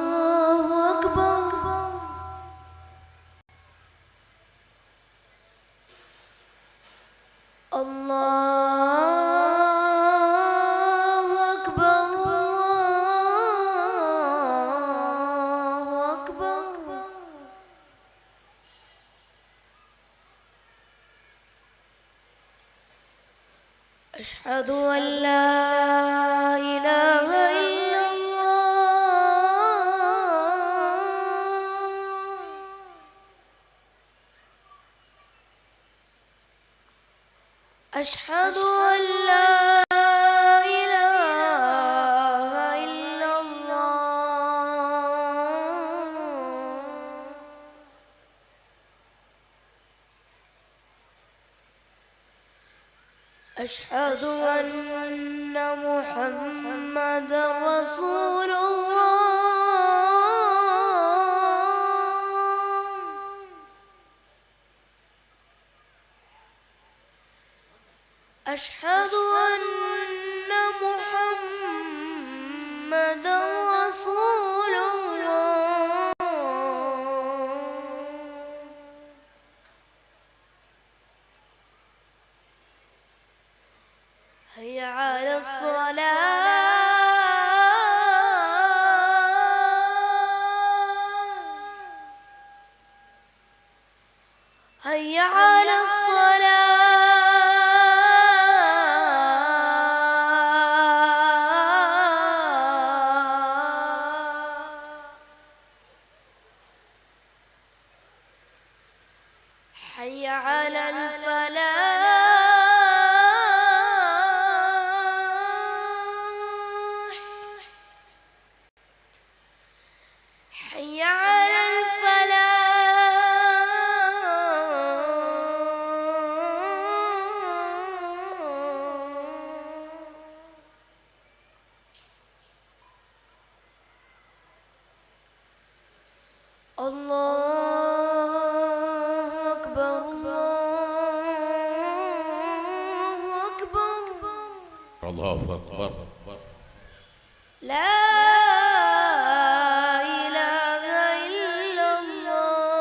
الله أكبر الله أكبر الله أكبر أشهد أن لا إله إلا الله أشهد أن لا إله إلا الله أشهد أن محمدا رسول الله أشهد أن محمدا رسول الله هيا على الصلاة هيا على الصلاة حي على الفلاح حي على الفلاح الله أكبر الله أكبر الله أكبر لا إله إلا الله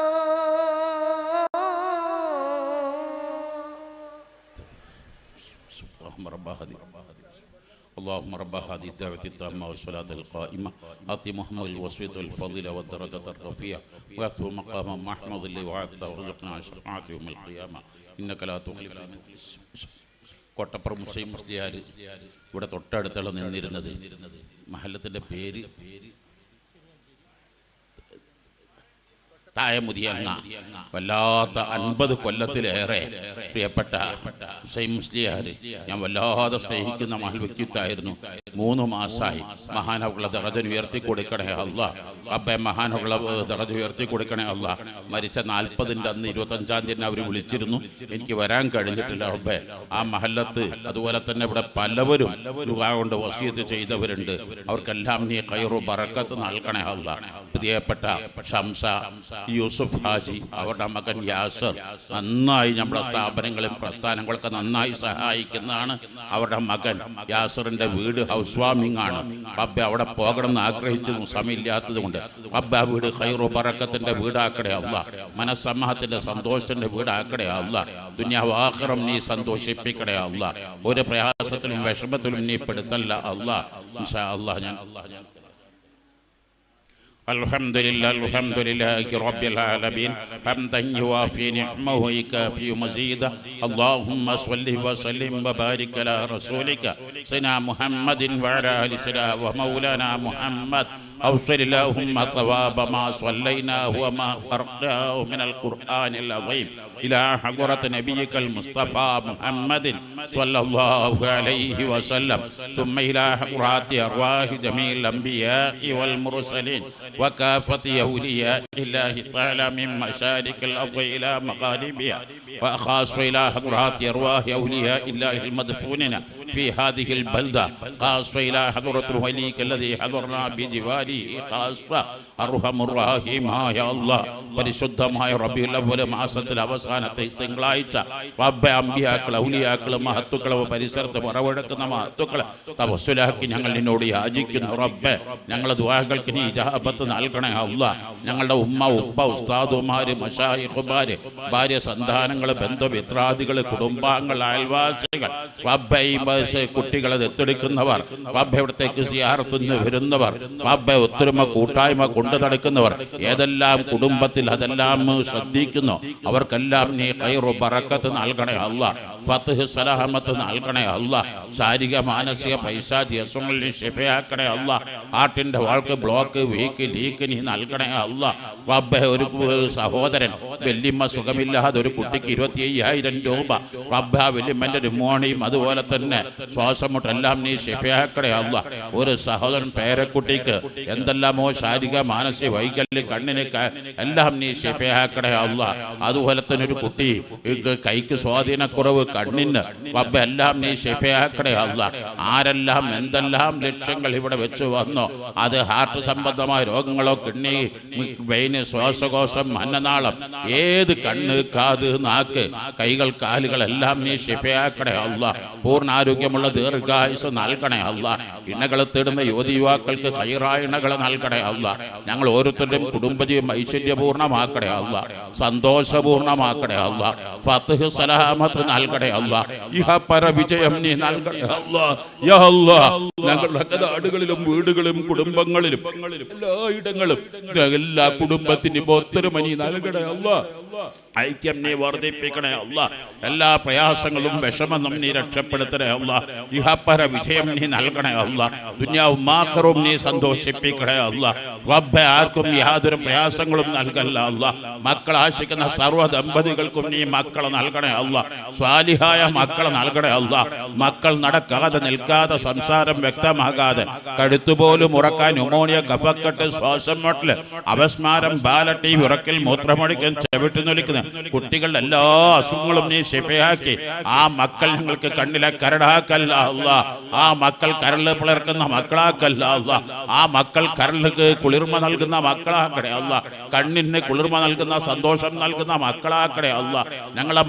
اللهم رب هذه الدعوة التامة والصلاة القائمة أعطي محمد الوسيط الفضيلة والدرجة الرفيعة وأثه مقاما محمود اللي وعدته ورزقنا عن شفاعته يوم القيامة إنك لا تخلف الميعاد കോട്ടപ്പുറം മുസ്ലിയാർ ഇവിടെ തൊട്ടടുത്തുള്ള നിന്നിരുന്നത്. മഹല്ലത്തിൻ്റെ പേര് തായമുദിയങ്ങ. വല്ലാത്ത 50 കൊല്ലത്തിലേറെ പ്രിയപ്പെട്ട ഹുസൈൻ മുസ്ലിയാർ ഞാൻ വല്ലാതെ സ്നേഹിക്കുന്ന മഹൽ വ്യക്തിത്വമായിരുന്നു. 3 മാസമായി മഹാനവകളെ ദറജ ഉയർത്തി കൊടുക്കണേ അല്ലാ. റബ്ബേ മഹാനവകളെ ദറജ ഉയർത്തി കൊടുക്കണേ അല്ലാ. മരിച്ച 40ൻ്റെ അന്ന് 25-ാം തീയതി അവർ വിളിച്ചിരുന്നു. എനിക്ക് വരാൻ കഴിഞ്ഞിട്ടില്ല റബ്ബേ. ആ മഹല്ലത്ത് അതുപോലെ തന്നെ ഇവിടെ പലവരും ദുആ കൊണ്ട് വസിയത്ത് ചെയ്തവരുണ്ട്. അവർക്കെല്ലാം നീ ഖൈറു ബറക്കത്ത് നൽകണേ അല്ലാ. പ്രിയപ്പെട്ട ഷംസ യൂസുഫ് ഹാജി, അവരുടെ മകൻ യാസർ നന്നായി നമ്മുടെ സ്ഥാപനങ്ങളും പ്രസ്ഥാനങ്ങളൊക്കെ നന്നായി സഹായിക്കുന്നതാണ്. അവരുടെ മകൻ യാസറിന്റെ വീട് ഹൗസ് വാമിംഗ് ആണ്. റബ്ബേ അവിടെ പോകണം എന്ന് ആഗ്രഹിച്ചു, സമയമില്ലാത്തത് കൊണ്ട് റബ്ബേ ആ വീട് ഖൈറു ബറക്കത്തിന്റെ വീടാക്കണേ അല്ലാ. മനസ്സമാഹത്തിന്റെ സന്തോഷത്തിന്റെ വീടാക്കണേ അല്ലാ. ദുനിയാവ് ആഖിറം നീ സന്തോഷിപ്പിക്കണേ അല്ലാ. ഒരു പ്രയാസത്തിലും വിഷമത്തിലും നീ പെടുത്തല്ല അല്ലാ. ഇൻഷാ അല്ലാഹ് ഞാൻ الحمد لله رب العالمين حمدا يوافي نعمه ويكافئ مزيدا. اللهم صل وسلم وبارك على رسولك سيدنا محمد وعلى آل سيدنا ومولانا محمد. أوصل اللهم ثواب ما صليناه وما قرأناه من القرآن العظيم إلى حضرة نبيك المصطفى محمد صلى الله عليه وسلم، ثم إلى حضرات أرواح جميع الأنبياء والمرسلين وكافة أولياء الله تعالى من مشارق الأرض إلى مغاربها، وأخاص إلى حضرات أرواح أولياء الله المدفونين في هذه البلدة، خاص إلى حضرة وليك الذي حضرنا بجواره خاصة. أرحم الراحمين يا الله. പരിശുദ്ധമായ റബീഉൽ അവ്വൽ മാസത്തിലെ അവസാനത്തെ തിങ്കളാഴ്ച റബ്ബേ അമ്പിയാക്കൾ ഔലിയാക്കൾ മഹത്തുക്കൾ പരിസരത്ത് മറവെടുക്കുന്ന മഹത്തുക്കൾ തവസ്സുലാക്കി ഞങ്ങൾ നിന്നോട് യാചിക്കുന്നു റബ്ബേ. ഞങ്ങളുടെ ദുആകൾക്ക് നീ ഇജാബത്ത് നൽകണേ അല്ലാഹ്. ഞങ്ങളുടെ ഉമ്മ ഉപ്പ ഉസ്താദുമാര് മശായിഖുമാര് ഭാര്യ സന്താനങ്ങൾ ബന്ധുമിത്രാദികൾ കുടുംബാംഗങ്ങൾ അയൽവാസികൾ റബ്ബേ കുട്ടികളെ ദത്തെടുക്കുന്നവർ റബ്ബേ ഇവിടത്തേക്ക് സിയാറത്തിന് വരുന്നവർ റബ്ബേ ഒത്തൊരുമ കൂട്ടായ്മ കൊണ്ടു നടക്കുന്നവർ ഏതെല്ലാം കുടുംബത്തിൽ അതെല്ലാം ശ്രദ്ധിക്കുന്നു അവർക്കെല്ലാം നീ ഖൈറു ബറക്കത്ത് നൽകണേ അല്ലാഹ്. ഫത്ഹ് സലാമത്ത് നൽകണേ അല്ലാഹ്. ശാരീരിക മാനസിക പൈശാചിക അസുഖങ്ങളിൽ ശിഫയാക്കണേ അല്ലാഹ്. ഹാർട്ടിന്റെ വാൾക്ക് ബ്ലോക്ക് വീക്ക് ലീക്ക് നീ നൽകണേ അല്ലാഹ്. റബ്ബേ ഒരു സഹോദരൻ വല്യമ്മ സുഖമില്ലാതെ ഒരു കുട്ടിക്ക് 25,000 രൂപ റബ്ബേ വല്യമ്മന്റെ ന്യൂമോണിയും അതുപോലെ തന്നെ ശ്വാസം മുട്ടെല്ലാം നീ ശിഫയാക്കണേ അല്ലാഹ്. ഒരു സഹോദരൻ പേരക്കുട്ടിക്ക് എന്തെല്ലാമോ ശാരീരിക മാനസിക വൈകല്യം കണ്ണിന് എല്ലാം നീ ശിഫയാക്കണേ അല്ലാഹ്. അതുപോലെ തന്നെ ഒരു കുട്ടി കൈക്ക് സ്വാധീനക്കുറവ് കണ്ണിന് റബ്ബേ എല്ലാം നീ ശിഫയാക്കണേ അല്ലാഹ്. ആരെല്ലാം എന്തെല്ലാം ലക്ഷ്യങ്ങൾ ഇവിടെ വെച്ച് വന്നോ അത് ഹാർട്ട് സംബന്ധമായ രോഗങ്ങളോ കിഡ്നി വെയിന് ശ്വാസകോശം അന്നനാളം ഏത് കണ്ണ് കാത് നാക്ക് കൈകൾ കാലുകൾ എല്ലാം നീ ശിഫയാക്കണേ അല്ലാഹ്. പൂർണ്ണാരോഗ്യമുള്ള ദീർഘായുസ് നൽകണേ അല്ലാഹ്. ഇണകളെ തേടുന്ന യുവതി യുവാക്കൾക്ക് ഖൈറായ ഇണകളെ നൽകണേ അല്ലാഹ്. ഞങ്ങൾ ഓരോരുത്തരുടെയും കുടുംബജീവൻ ഐശ്വര്യപൂർണ്ണമാക്കണേ അല്ലാഹ്. സന്തോഷപൂർണ്ണമാക്കണേ അല്ലാഹ്. ഫത്ഹ് സലാമത്ത് നൽകണേ അല്ലാഹ്. ഇഹപര വിജയം നീ നൽകണേ അല്ലാഹ്. യാ അല്ലാഹ് ഞങ്ങളുടെ നാടുകളിലും വീടുകളിലും കുടുംബങ്ങളിലും എല്ലായിടങ്ങളും എല്ലാ കുടുംബത്തിനും ഒത്തൊരുമ നീ നൽകണേ അല്ലാഹ്. ഐക്യം നീ വർദ്ധിപ്പിക്കണേ അല്ലാഹ്. എല്ലാ പ്രയാസങ്ങളും വിഷമം നീ രക്ഷപ്പെടുത്തണേ അല്ലാഹ്. ഇഹപര വിജയം നീ നൽകണേ അല്ലാഹ്. ദുനിയാവും ആഖിറവും നീ സന്തോഷിപ്പിക്കണേ അല്ലാഹ്. റബ്ബേ ആർക്കും യാതൊരു പ്രയാസങ്ങളും നൽകല്ല അല്ലാഹ്. മക്കൾ ആശിക്കുന്ന സർവ്വ ദമ്പതികൾക്കും നീ മക്കളെ നൽകണേ അല്ലാഹ്. സ്വാലിഹായ മക്കളെ നൽകണേ അല്ലാഹ്. മക്കൾ നടക്കാതെ നിൽക്കാതെ സംസാരം വ്യക്തമാകാതെ കഴുത്തുപോലും ഉറക്കാൻ ന്യൂമോണിയ കഫക്കെട്ട് ശ്വാസം മുട്ടല് അപസ്മാരം ബാലട്ടി ഉറക്കൽ മൂത്രമൊഴിക്കൽ ചെവിട്ടുന്നൊലിക്കുന്ന കുട്ടികളുടെ എല്ലാ അസുഖങ്ങളും നീ ശിഫയാക്കി ആ മക്കൾ ഞങ്ങൾക്ക് കണ്ണിലെ കരടാക്കല്ല അല്ലാഹ്. ആ മക്കൾ കരള് പിളർക്കുന്ന മക്കളാക്കല്ല അല്ലാഹ്. ആ മക്കൾ കരൾക്ക് കുളിർമ നൽകുന്ന മക്കളാക്കണേ അല്ലാഹ്. കണ്ണിന് കുളിർമ നൽകുന്ന സന്തോഷം നൽകുന്ന മക്കളാക്കണേ അല്ലാഹ്. ഞങ്ങളെ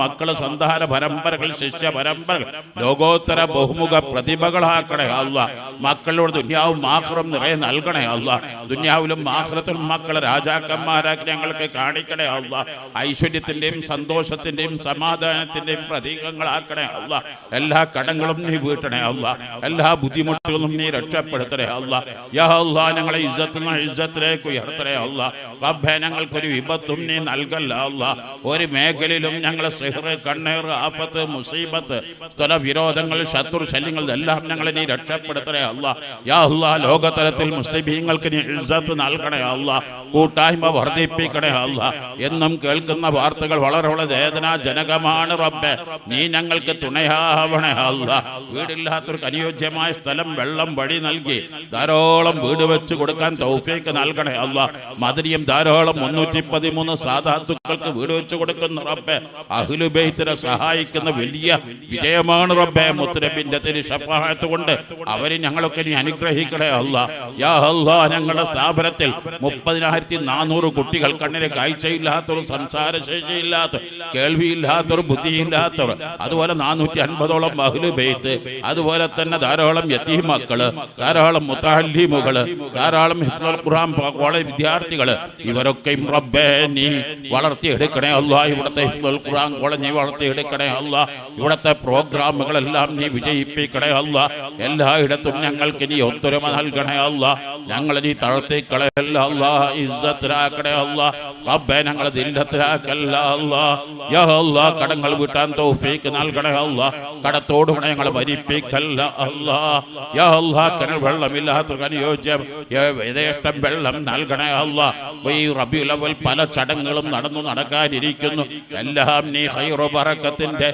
മക്കളെ സന്താന പരമ്പരകൾ ശിഷ്യ പരമ്പരകൾ ലോകോത്തര ബഹുമുഖ പ്രതിഭകളാക്കണേ അല്ലാഹ്. മക്കളോട് ദുനിയാവും ആഖിറവും നിറയെ നൽകണേ അല്ലാഹ്. ദുനിയാവിലും ആഖിറത്തിലും മക്കളെ രാജാക്കന്മാരാക്കി ഞങ്ങൾക്ക് കാണിക്കണേ അല്ലാഹ്. ഐശ്വര്യത്തിന്റെയും സന്തോഷത്തിന്റെയും സമാധാനത്തിന്റെയും പ്രതീകങ്ങളാക്കണേ അല്ലാഹ്. എല്ലാ കടങ്ങളും നീ വീട്ടണേ അല്ലാഹ്. എല്ലാ ബുദ്ധിമുട്ടുകളും നീ രക്ഷപ്പെടുത്തണേ അല്ലാഹ്. യാ അല്ലാഹ് ഞങ്ങളെ ഇസ്സത്തിലേക്ക് ഉയർത്തണേ അല്ലാഹ്. റബ്ബേ ഞങ്ങൾക്കൊരു വിപത്തും നീ നൽകല്ല അല്ലാഹ്. ഒരു മേഖലയിലും ഞങ്ങളെ സിഹ്ർ, കണ്ണീർ, ആഫത്ത്, മുസീബത്ത്, സ്ഥല വിരോധങ്ങൾ, ശത്രു ശല്യങ്ങൾ എല്ലാം ഞങ്ങളെ നീ രക്ഷപ്പെടുത്തണേ അല്ലാഹ്. യാ അല്ലാഹ് ലോകതലത്തിൽ മുസ്ലിമീങ്ങൾക്ക് നീ ഇസ്സത്ത് നൽകണേ അല്ലാഹ്. കൂട്ടായ്മ വർദ്ധിപ്പിക്കണേ അല്ലാഹ്. എന്നും കേൾക്കുന്ന വാർത്തകൾ വളരെ വേദനാജനകമാണ് റബ്ബേ. നീ ഞങ്ങൾക്ക് തുണയാവണേ അല്ലാഹ്. വീടില്ലാത്തവർക്ക് അനുയോജ്യമായ സ്ഥലം, വെള്ളം, വഴി നൽകി ധാരാളം വീട് വെച്ച് കൊടുക്കാൻ തൗഫീക്ക് നൽകണേ അല്ലാഹ്. മദനിയും ധാരാളം 313 സാദാത്തുക്കൾക്ക് വീട് വെച്ച് കൊടുക്കുന്ന റബ്ബേ. അഹ്ലു ബൈത്തിനെ സഹായിക്കുന്ന വലിയ വിജയമാണ് റബ്ബേ. മുത്തുനബിന്റെ തിരു ശഫാഅത്ത് കൊണ്ട് അവരെ ഞങ്ങളൊക്കെ നീ അനുഗ്രഹിക്കണേ അല്ലാഹ്. യാ അല്ലാഹ് ഞങ്ങളുടെ സ്ഥാപനത്തിൽ 30,400 കുട്ടികൾ, കണ്ണിന് കാഴ്ചയില്ലാത്തവർ, സംസാരശേഷിയില്ലാത്തവർ, കേൾവിയില്ലാത്തവർ, ബുദ്ധിയില്ലാത്തവർ, അതുപോലെ 450ഓളം അഹ്ലു ബൈത്ത്, അതുപോലെ തന്നെ ധാരാളം യതീം മക്കള്, ധാരാളം മുതഅല്ലിമുകള്, ധാരാളം ഹിഫ്ളുൽ ഖുർആൻ കോളേജ് വിദ്യാർത്ഥികള്, ഇവരൊക്കെയും റബ്ബേ നീ വളർത്തിയെടുക്കണേ അല്ലാഹ്. ഇവിടുത്തെ ഹിഫ്ളുൽ ഖുർആൻ കോളേജ് നീ വളർത്തിയെടുക്കണേ അല്ലാഹ്. ഇവിടുത്തെ പ്രോഗ്രാമുകളെല്ലാം നീ വിജയിപ്പിക്കണേ അല്ലാഹ്. എല്ലായിടത്തും ഞങ്ങൾക്ക് നീ ഒത്തൊരുമ നൽകണേ അല്ലാഹ്. ഞങ്ങളെ നീ താഴ്ത്തിക്കളയല്ല അല്ലാഹ്, ഇസ്സത്തിലാക്കണേ അല്ലാഹ്. റബ്ബേ ഞങ്ങളെ ദില്ലത്തിലാക്കല്ല അല്ലാഹ്. യാ അല്ലാഹ് കടങ്ങൾ വീട്ടാൻ തൗഫീക്ക് നൽകണേ അല്ലാഹ്. കടത്തോടുകൂടെ ഞങ്ങളെ മരിപ്പിക്കല്ല അല്ലാഹ്. യാ അല്ലാഹ് കിണർ വെള്ളമില്ലാത്തവർക്ക് അനുയോജ്യം യഥേഷ്ടം വെള്ളം നൽകണേ അല്ലാഹ്. ഈ റബീഉൽ അവ്വൽ പല ചടങ്ങുകളും നടക്കാനിരിക്കുന്നു. എല്ലാം നീ ഖൈറു ബറക്കത്തിന്റെ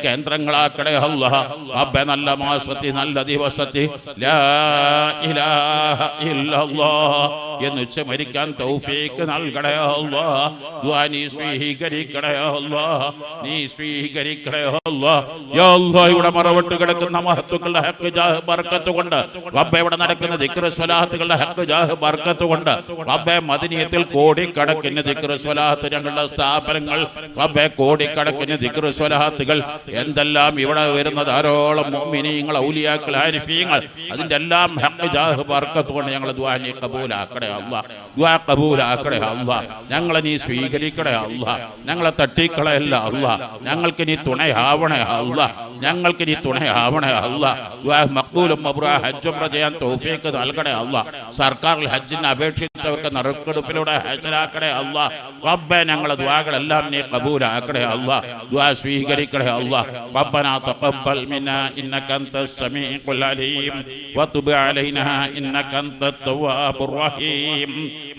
കേന്ദ്രങ്ങളാക്കണേ അല്ലാഹ്. റബ്ബേ നല്ല മാസത്തിൽ, നല്ല ദിവസത്തിൽ ലാ ഇലാഹ ഇല്ലല്ലാഹ് എന്ന് മരിക്കാൻ തൗഫീക്ക് നൽകണേ അല്ലാഹ്. ദുആ നീ സ്വീകരിക്കണേ അല്ലാഹ്, നീ സ്വീകരിക്കണേ അല്ലാഹ്. യാ അല്ലാഹ് ഇവിടെ മറവിട്ട് കിടക്കുന്ന മഹത്തുക്കളുടെ ഹഖ് ജാഹ് ബർക്കത്ത് കൊണ്ട് റബ്ബേ ഇവിടെ നടക്കുന്ന ദിക്ർ സ്വലാത്തുകളുടെ ഹഖ് ജാഹ് ബർക്കത്ത് കൊണ്ട് റബ്ബേ മദനിയത്തിൽ കോടിക്കണക്കിന് ദിക്ർ സ്വലാത്ത്, ഞങ്ങളുടെ സ്ഥാപനങ്ങൾ റബ്ബേ കോടിക്കണക്കിന് ദിക്ർ സ്വലാത്തുകൾ, എന്തെല്ലാം ഇവിടെ വരുന്ന ധാരാളം മുഅ്മിനീങ്ങൾ, ഔലിയാക്കൾ, ആരിഫീങ്ങൾ, അതിന്റെ എല്ലാം ഹഖ് ജാഹ് ബർക്കത്ത് കൊണ്ട് ഞങ്ങൾ ദുആ നീ ഖബൂലാക്കണേ അല്ലാഹ്. ദുആ ഖബൂലാക്കണേ അല്ലാഹ്. ഞങ്ങളെ നീ സ്വീകരിക്കണേ അല്ലാഹ്. ഞങ്ങളെ തട്ടിക്കളയല്ല അല്ലാഹ്. ഞങ്ങൾക്ക് നീ തുണയാവണേ അല്ലാഹ്. ഞങ്ങൾക്ക് നീ തുണയാവണേ അല്ലാഹ്. ദുആ മഖ്ബൂലും മബ്റൂറും ഹജ്ജ് ഉംറ ചെയ്യാൻ തൗഫീഖ് നൽകണേ അല്ലാഹ്. സർക്കാരിൽ ഹജ്ജിനെ അപേക്ഷിച്ചവർക്ക് നറുക്കെടുപ്പിലൂടെ ഹജ്ജിലാക്കണേ അല്ലാഹ്. റബ്ബേ ഞങ്ങളെ ദുആകളെല്ലാം നീ ഖബൂലാക്കണേ അല്ലാഹ്. ദുആ സ്വീകരിക്കണേ അല്ലാഹ്. റബ്ബനാ തഖബ്ബൽ മിന്നാ ഇന്നക അൻതസ് സമീഉൽ അലീം വതുബ് അലൈനാ ഇന്നക അൻതത് തവ്വാബുർ റഹീം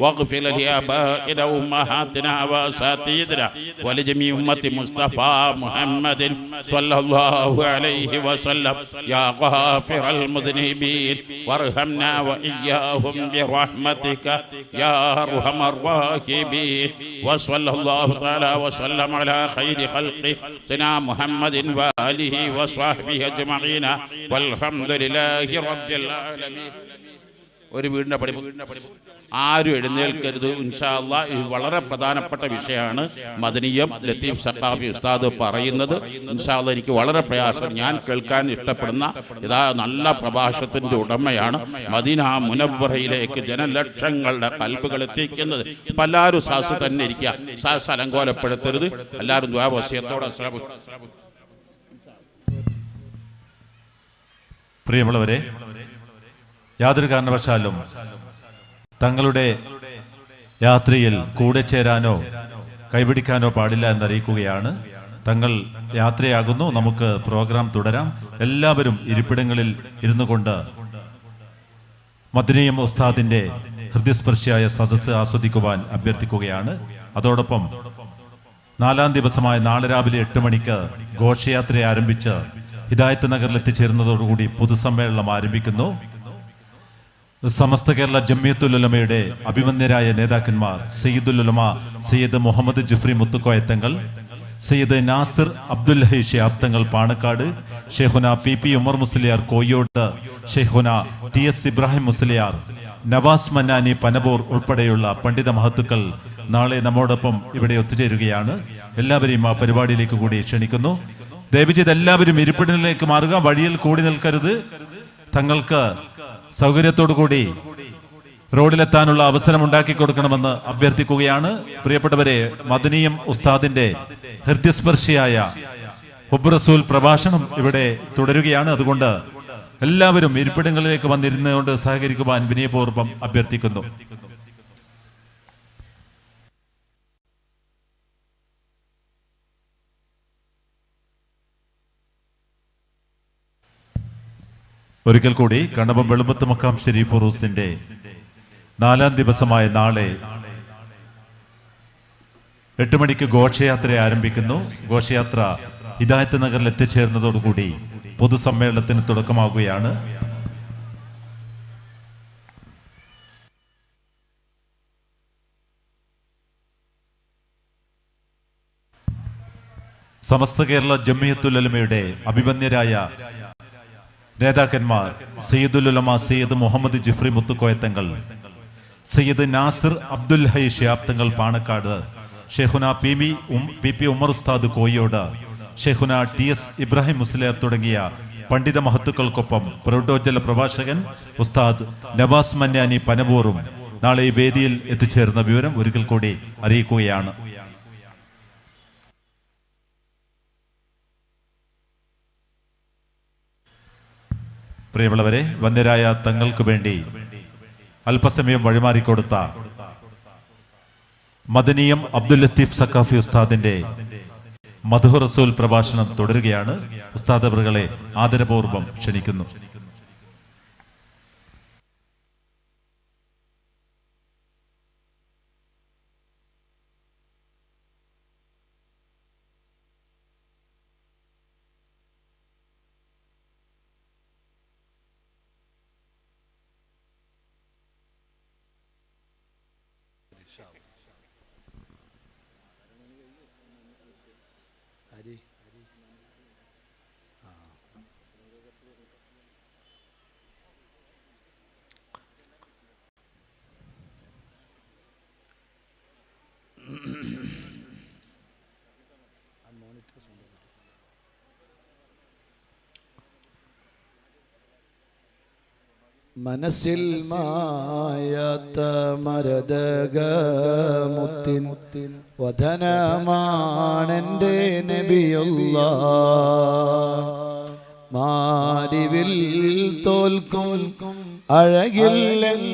വഗ്ഫിർ ലിആബാഇനാ വഉമ്മഹാതിനാ വഅസാതീദിനാ വലിജമീഇ ഉമ്മത്തി മുസ്തഫ മുഹമ്മദിൻ സ്വല്ലല്ലാഹു അലൈഹി വസല്ലം യാ ഗാഫിറൽ മുദ്നിബീൻ വർഹംനാ വഇയ്യാഹും ബിറഹ്മതിക യാ അർഹമർ റഹീമീൻ വസല്ലല്ലാഹു തആല വസല്ലം അലാ ഖൈരി ഖൽഖി സന മുഹമ്മദിൻ വആലിഹി വസ്വഹ്ബിഹി അജ്മഈന വൽഹംദുലില്ലാഹി റബ്ബിൽ ആലമീൻ. ഒരു വീടിൻ്റെ പഠിപ്പ് ആരും എഴുന്നേൽക്കരുത് ഇൻഷാ അല്ലാഹ്. ഇത് വളരെ പ്രധാനപ്പെട്ട വിഷയമാണ്. മദനിയം ലത്തീഫ് സഖാഫി ഉസ്താദ് പറയുന്നത് ഇൻഷാ അല്ലാഹ് എനിക്ക് വളരെ പ്രയാസം, ഞാൻ കേൾക്കാൻ ഇഷ്ടപ്പെടുന്ന ഇതാ നല്ല പ്രഭാഷണത്തിൻ്റെ ഉടമയാണ്. മദീന മുനവ്വറയിലേക്ക് ജനലക്ഷങ്ങളുടെ കൽബുകൾ എത്തിക്കുന്നത്. അപ്പം എല്ലാവരും സാസ് തന്നെ ഇരിക്കുക, സാസ് അലങ്കോലപ്പെടുത്തരുത്. എല്ലാവരും ദുആ വസിയത്തോടെ. പ്രിയമുള്ളവരെ, യാതൊരു കാരണവശാലും തങ്ങളുടെ യാത്രയിൽ കൂടെ ചേരാനോ കൈപിടിക്കാനോ പാടില്ല എന്നറിയിക്കുകയാണ്. തങ്ങൾ യാത്രയാകുന്നു, നമുക്ക് പ്രോഗ്രാം തുടരാം. എല്ലാവരും ഇരിപ്പിടങ്ങളിൽ ഇരുന്നു കൊണ്ട് മദ്നിയം ഉസ്താദിന്റെ ഹൃദയസ്പർശിയായ സദസ്സ് ആസ്വദിക്കുവാൻ അഭ്യർത്ഥിക്കുകയാണ്. അതോടൊപ്പം 4-ാം ദിവസമായ നാളെ രാവിലെ 8 മണിക്ക് ഘോഷയാത്ര ആരംഭിച്ച് ഹിദായത്ത് നഗറിൽ എത്തിച്ചേരുന്നതോടുകൂടി പൊതുസമ്മേളനം ആരംഭിക്കുന്നു. സമസ്ത കേരള ജംഇയ്യത്തുൽ ഉലമയുടെ അഭിമന്യരായ നേതാക്കന്മാർ സയ്യിദുൽ ഉലമ സയ്യിദ് മുഹമ്മദ് ജിഫ്രി മുത്തുക്കോയ തങ്ങൾ, സയ്യിദ് നാസിർ അബ്ദുൽ ഹൈ ശിഹാബ് തങ്ങൾ പാണക്കാട്, ഷെയ്ഖുന PP ഉമർ മുസ്ലിയാർ കോയ്യോട്, ഷെയ്ഖുന TS ഇബ്രാഹിം മുസ്ലിയാർ, നവാസ് മന്നാനി പനബൂർ ഉൾപ്പെടെയുള്ള പണ്ഡിത മഹത്തുക്കൾ നാളെ നമ്മോടൊപ്പം ഇവിടെ ഒത്തുചേരുകയാണ്. എല്ലാവരെയും ആ പരിപാടിയിലേക്ക് കൂടി ക്ഷണിക്കുന്നു. ദയവ് ചെയ്ത് എല്ലാവരും ഇരിപ്പിടങ്ങളിലേക്ക് മാറുക, വഴിയിൽ കൂടി നിൽക്കരുത്. തങ്ങൾക്ക് സൗകര്യത്തോടു കൂടി റോഡിലെത്താനുള്ള അവസരം ഉണ്ടാക്കി കൊടുക്കണമെന്ന് അഭ്യർത്ഥിക്കുകയാണ്. പ്രിയപ്പെട്ടവരെ, മദനിയം ഉസ്താദിന്റെ ഹൃദയസ്പർശിയായ ഹുബ് റസൂൽ പ്രഭാഷണം ഇവിടെ തുടരുകയാണ്. അതുകൊണ്ട് എല്ലാവരും ഇരിപ്പിടങ്ങളിലേക്ക് വന്നിരുന്നുകൊണ്ട് സഹകരിക്കുവാൻ വിനയപൂർവ്വം അഭ്യർത്ഥിക്കുന്നു. ഒരിക്കൽ കൂടി കണ്ണപം വെളുമ്പത്ത് മക്കാം ശരീഫ് ഉറൂസിന്റെ 4-ാം ദിവസമായ നാളെ 8 മണിക്ക് ഘോഷയാത്ര ആരംഭിക്കുന്നു. ഘോഷയാത്ര ഹിദായത്ത് നഗറിൽ എത്തിച്ചേർന്നതോടുകൂടി പൊതുസമ്മേളനത്തിന് തുടക്കമാകുകയാണ്. സമസ്ത കേരള ജംഇയ്യത്തുൽ ഉലമയുടെ അഭിമന്യരായ നേതാക്കന്മാർ സയ്യിദുൽ ഉലമ സയ്യിദ് മുഹമ്മദ് ജിഫ്രി മുത്തുക്കോയത്തങ്ങൾ, സയ്യിദ് നാസിർ അബ്ദുൽ ഹൈ ശിഹാബ് തങ്ങൾ പാണക്കാട്, ഷെയ്ഖുന പി ഉമർ ഉസ്താദ് കോയോട്, ഷെയ്ഖുന TS ഇബ്രാഹിം മുസ്ലിയാർ തുടങ്ങിയ പണ്ഡിത മഹത്തുക്കൾക്കൊപ്പം പ്രൗഢോജ്വല പ്രഭാഷകൻ ഉസ്താദ് നവാസ് മന്യാനി പനവൂറും നാളെ ഈ വേദിയിൽ എത്തിച്ചേർന്ന വിവരം ഒരിക്കൽ കൂടി അറിയിക്കുകയാണ്. പ്രിയമുള്ളവരെ, വന്യരായ തങ്ങൾക്ക് വേണ്ടി അല്പസമയം വഴിമാറിക്കൊടുത്ത മദനിയം അബ്ദുൽ ലത്തീഫ് സക്കാഫി ഉസ്താദിന്റെ മദ്ഹു റസൂൽ പ്രഭാഷണം തുടരുകയാണ്. ഉസ്താദ് അവറുകളെ ആദരപൂർവ്വം ക്ഷണിക്കുന്നു. മനസ്സിൽ മായാത്ത മരതകമുത്തിൻ വദനമാണെൻ്റെ നബിയുള്ളാഹ്. മാരിവിൽ തോൽക്കും അഴകില്ലെങ്കുന്ന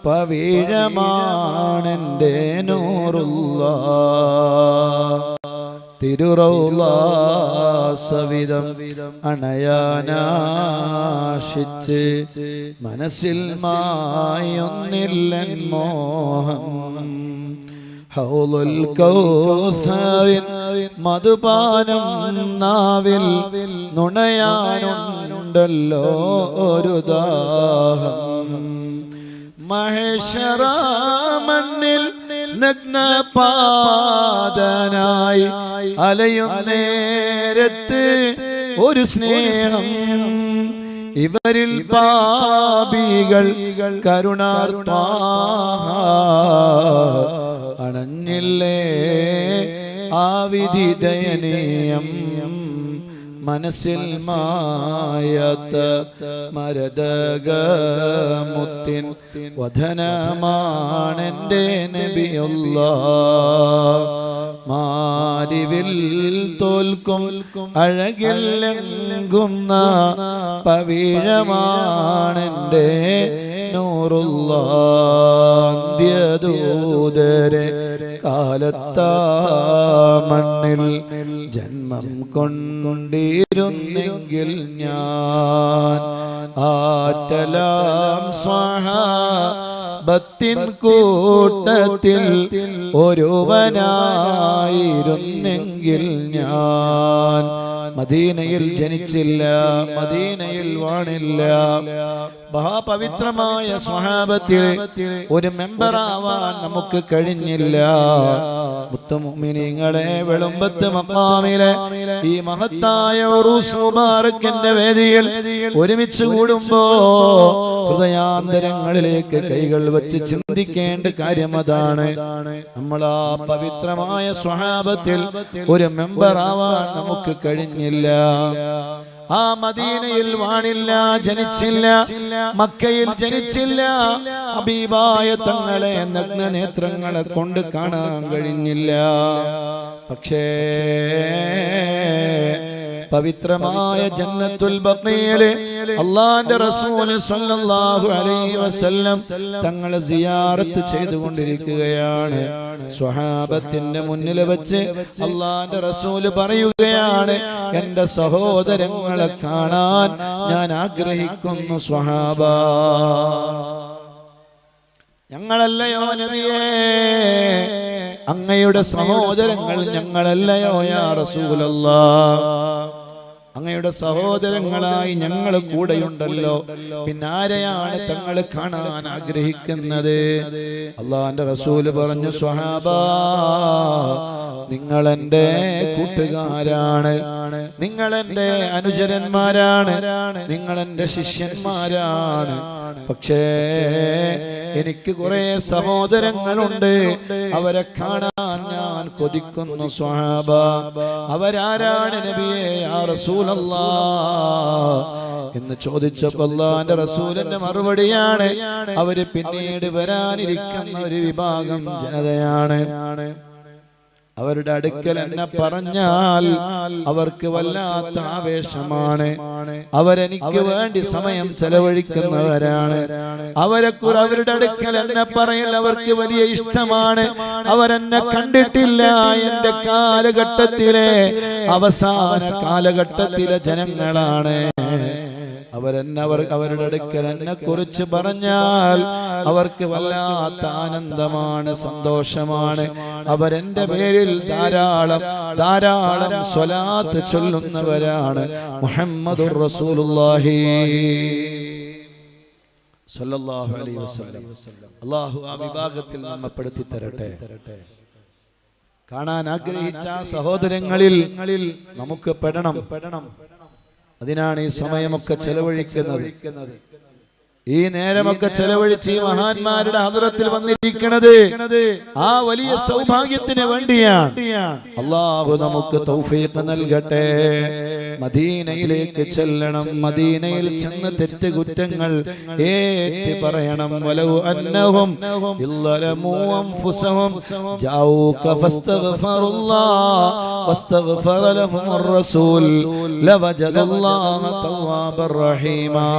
പവിഴമാണെൻ്റെ നൂറുള്ളാഹ്. തിരുറൗള സവിധം അണയാനാശിച്ച് മനസ്സിൽ മായൊന്നില്ലൻ മോഹം. ഹൗലുൽ കൗസറിൻ മധുപാനം നാവിൽ നുണയാനുണ്ടല്ലോ ഒരു ദാഹം. മഹേശ്വര മണ്ണിൽ നഗ്നപാദനായി അലയും നേരത്ത് ഒരു സ്നേഹം ഇവരിൽ പാപികൾ കരുണാർത്താ അണഞ്ഞില്ലേ ആ വിധി ദയനീയം. മനസ്സിൽ മായാത്ത മരതകമുത്തിൻ വദനമാണെൻ്റെ നബിയുള്ളാഹ്. മാരിവിൽ തോൽക്കും അഴകില്ലെങ്കുന്ന പവിഴമാണെൻ്റെ നൂറുള്ളാഹ്. അന്ത്യദൂതരെ കാലത്താ മണ്ണിൽ ജന്മം കൊണ്ടിരുന്നെങ്കിൽ ഞാൻ ആറ്റലാം സ്വഹാബത്തിൻ കൂട്ടത്തിൽ ഒരുവനായിരുന്നെങ്കിൽ ഞാൻ. മദീനയിൽ ജനിച്ചില്ല, മദീനയിൽ വാണില്ല. മഹാപവിത്രമായ സ്വഹാബത്തിൽ ഒരു മെമ്പറാവാൻ നമുക്ക് കഴിഞ്ഞില്ല. മുത്തുമുഅ്മിനീങ്ങളെ, വെളുമ്പത്ത് മഖാമിലെ ഈ മഹത്തായ ഉറൂസ് മുബാറക്കിന്റെ വേദിയിൽ ഒരുമിച്ച് കൂടുമ്പോ ഹൃദയാന്തരങ്ങളിലേക്ക് കൈകൾ വെച്ച് ചിന്തിക്കേണ്ട കാര്യം അതാണ്. നമ്മൾ ആ പവിത്രമായ സ്വഹാബത്തിൽ ഒരു മെമ്പറാവാൻ നമുക്ക് കഴിഞ്ഞില്ല. ആ മദീനയിൽ വാണില്ല, ജനിച്ചില്ല, മക്കയിൽ ജനിച്ചില്ല. ഹബീബായ തങ്ങളെ നഗ്ന നേത്രങ്ങളെ കൊണ്ട് കാണാൻ കഴിഞ്ഞില്ല. പക്ഷേ പവിത്രമായ ജന്നത്തുൽ ബഖീല് അല്ലാഹുവിന്റെ റസൂൽ സ്വല്ലല്ലാഹു അലൈഹി വസല്ലം തങ്ങൾ സിയാറത്ത് ചെയ്തുകൊണ്ടിരിക്കുകയാണ്. സ്വഹാബത്തിന്റെ മുന്നിൽ വെച്ച് അല്ലാഹുവിന്റെ റസൂൽ പറയുകയാണ്, എൻ്റെ സഹോദരങ്ങളെ കാണാൻ ഞാൻ ആഗ്രഹിക്കുന്നു സ്വഹാബ. ഞങ്ങളല്ലയോ നബിയേ, അങ്ങയുടെ സഹോദരങ്ങൾ ഞങ്ങളല്ലയോ യാ റസൂലല്ലാഹ്? അങ്ങയുടെ സഹോദരങ്ങളായി ഞങ്ങൾ കൂടെയുണ്ടല്ലോ, പിന്നെ ആരെയാണ് തങ്ങൾ കാണാൻ ആഗ്രഹിക്കുന്നത്? അല്ലാഹുവിന്റെ റസൂൽ പറഞ്ഞു, സ്വഹാബാ, നിങ്ങൾ എൻ്റെ കൂട്ടുകാരാണ്, നിങ്ങൾ എൻ്റെ അനുചരന്മാരാണ്, നിങ്ങൾ എൻ്റെ ശിഷ്യന്മാരാണ്. പക്ഷേ എനിക്ക് കുറെ സഹോദരങ്ങളുണ്ട്, അവരെ കാണാൻ ഞാൻ കൊതിക്കുന്നു സ്വഹാബ. അവരാരാണ് നബിയേ യാ റസൂലല്ലാഹ് എന്ന് ചോദിച്ചപ്പോൾ അല്ലാഹുവിന്റെ റസൂലിന്റെ മറുപടിയാണ്, അവര് പിന്നീട് വരാനിരിക്കുന്ന ഒരു വിഭാഗം ജനതയാണ്. അവരുടെ അടുക്കൽ എന്നെ പറഞ്ഞാൽ അവർക്ക് വല്ലാത്ത ആവേശമാണ്, അവരെനിക്ക് വേണ്ടി സമയം ചെലവഴിക്കുന്നവരാണ്. അവരുടെ അടുക്കൽ എന്നെ പറയൽ അവർക്ക് വലിയ ഇഷ്ടമാണ്. അവരെന്നെ കണ്ടിട്ടില്ല എന്റെ കാലഘട്ടത്തിലെ അവസാന കാലഘട്ടത്തിലെ ജനങ്ങളാണ്. അവരുടെ അടുക്കൽ എന്നെ കുറിച്ച് പറഞ്ഞാൽ അവർക്ക് വല്ലാത്ത ആനന്ദമാണ്, സന്തോഷമാണ്. അവരെന്റെ പേരിൽ ധാരാളം സ്വലാത്ത് ചൊല്ലുന്നവരാണ്. മുഹമ്മദുർ റസൂലുള്ളാഹി സ്വല്ലല്ലാഹു അലൈഹി വസല്ലം. അല്ലാഹു ആ വിഭാഗത്തിൽ നമ്മെ പെടുത്തി തരട്ടെ. കാണാൻ ആഗ്രഹിച്ച സഹോദരങ്ങളിൽ നമുക്ക് പെടണം. അതിനാണ് ഈ സമയമൊക്കെ ചെലവഴിക്കുന്നത്, ഈ നേരമൊക്കെ ചെലവഴിച്ച് ഈ മഹാന്മാരുടെ ഹദ്റത്തിൽ വന്നിരിക്കുന്നത് ആ വലിയ സൗഭാഗ്യത്തിന് വേണ്ടിയാണ്. അല്ലാഹു നമുക്ക് തൗഫീഖ് നൽകട്ടെ. മദീനയിലേക്ക് ചെല്ലണം, മദീനയിൽ ചെന്ന് തെറ്റുകുറ്റങ്ങൾ ഏറ്റ് പറയണം. വലൗ അന്നഹും ഇല്ലലമു അൻഫുസഹും ജാഊക ഫസ്തഗ്ഫറുല്ലാഹ് വസ്തഗ്ഫറ ലഹുമുർ റസൂൽ ലവജദല്ലാഹ തവ്വാബർ റഹീമാ.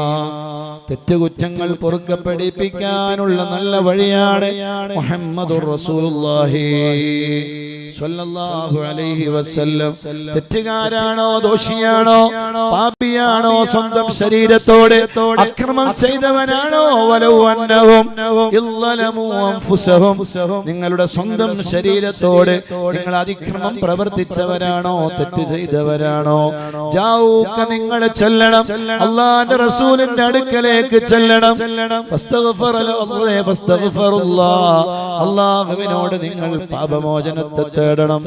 തെറ്റുകുറ്റങ്ങൾ പൊറുക്കപ്പെടിപ്പിക്കാനുള്ള നല്ല വഴിയാണ് മുഹമ്മദുർ റസൂലുള്ളാഹി സ്വല്ലല്ലാഹു അലൈഹി വസല്ലം. തെറ്റുകാരാണോ, ദോഷിയാണോ, പാപിയാണോ, സ്വന്തം ശരീരത്തോട് അക്രമം ചെയ്തവനാണോ, വലൗ അന്നഹും ഇല്ലലമു അൻഫുസഹും, നിങ്ങളുടെ സ്വന്തം ശരീരത്തോട് നിങ്ങൾ അതിക്രമം പ്രവർത്തിച്ചവരാണോ, തെറ്റ് ചെയ്തവരാണോ, ജാഊക നിങ്ങൾ ചെല്ലണം, അല്ലാഹുവിന്റെ റസൂലിന്റെ അടുക്കലേക്ക് ചെല്ലണം. അല്ലാഹുവിനോട് നിങ്ങൾ പാപമോചനത്തെ തേടണം.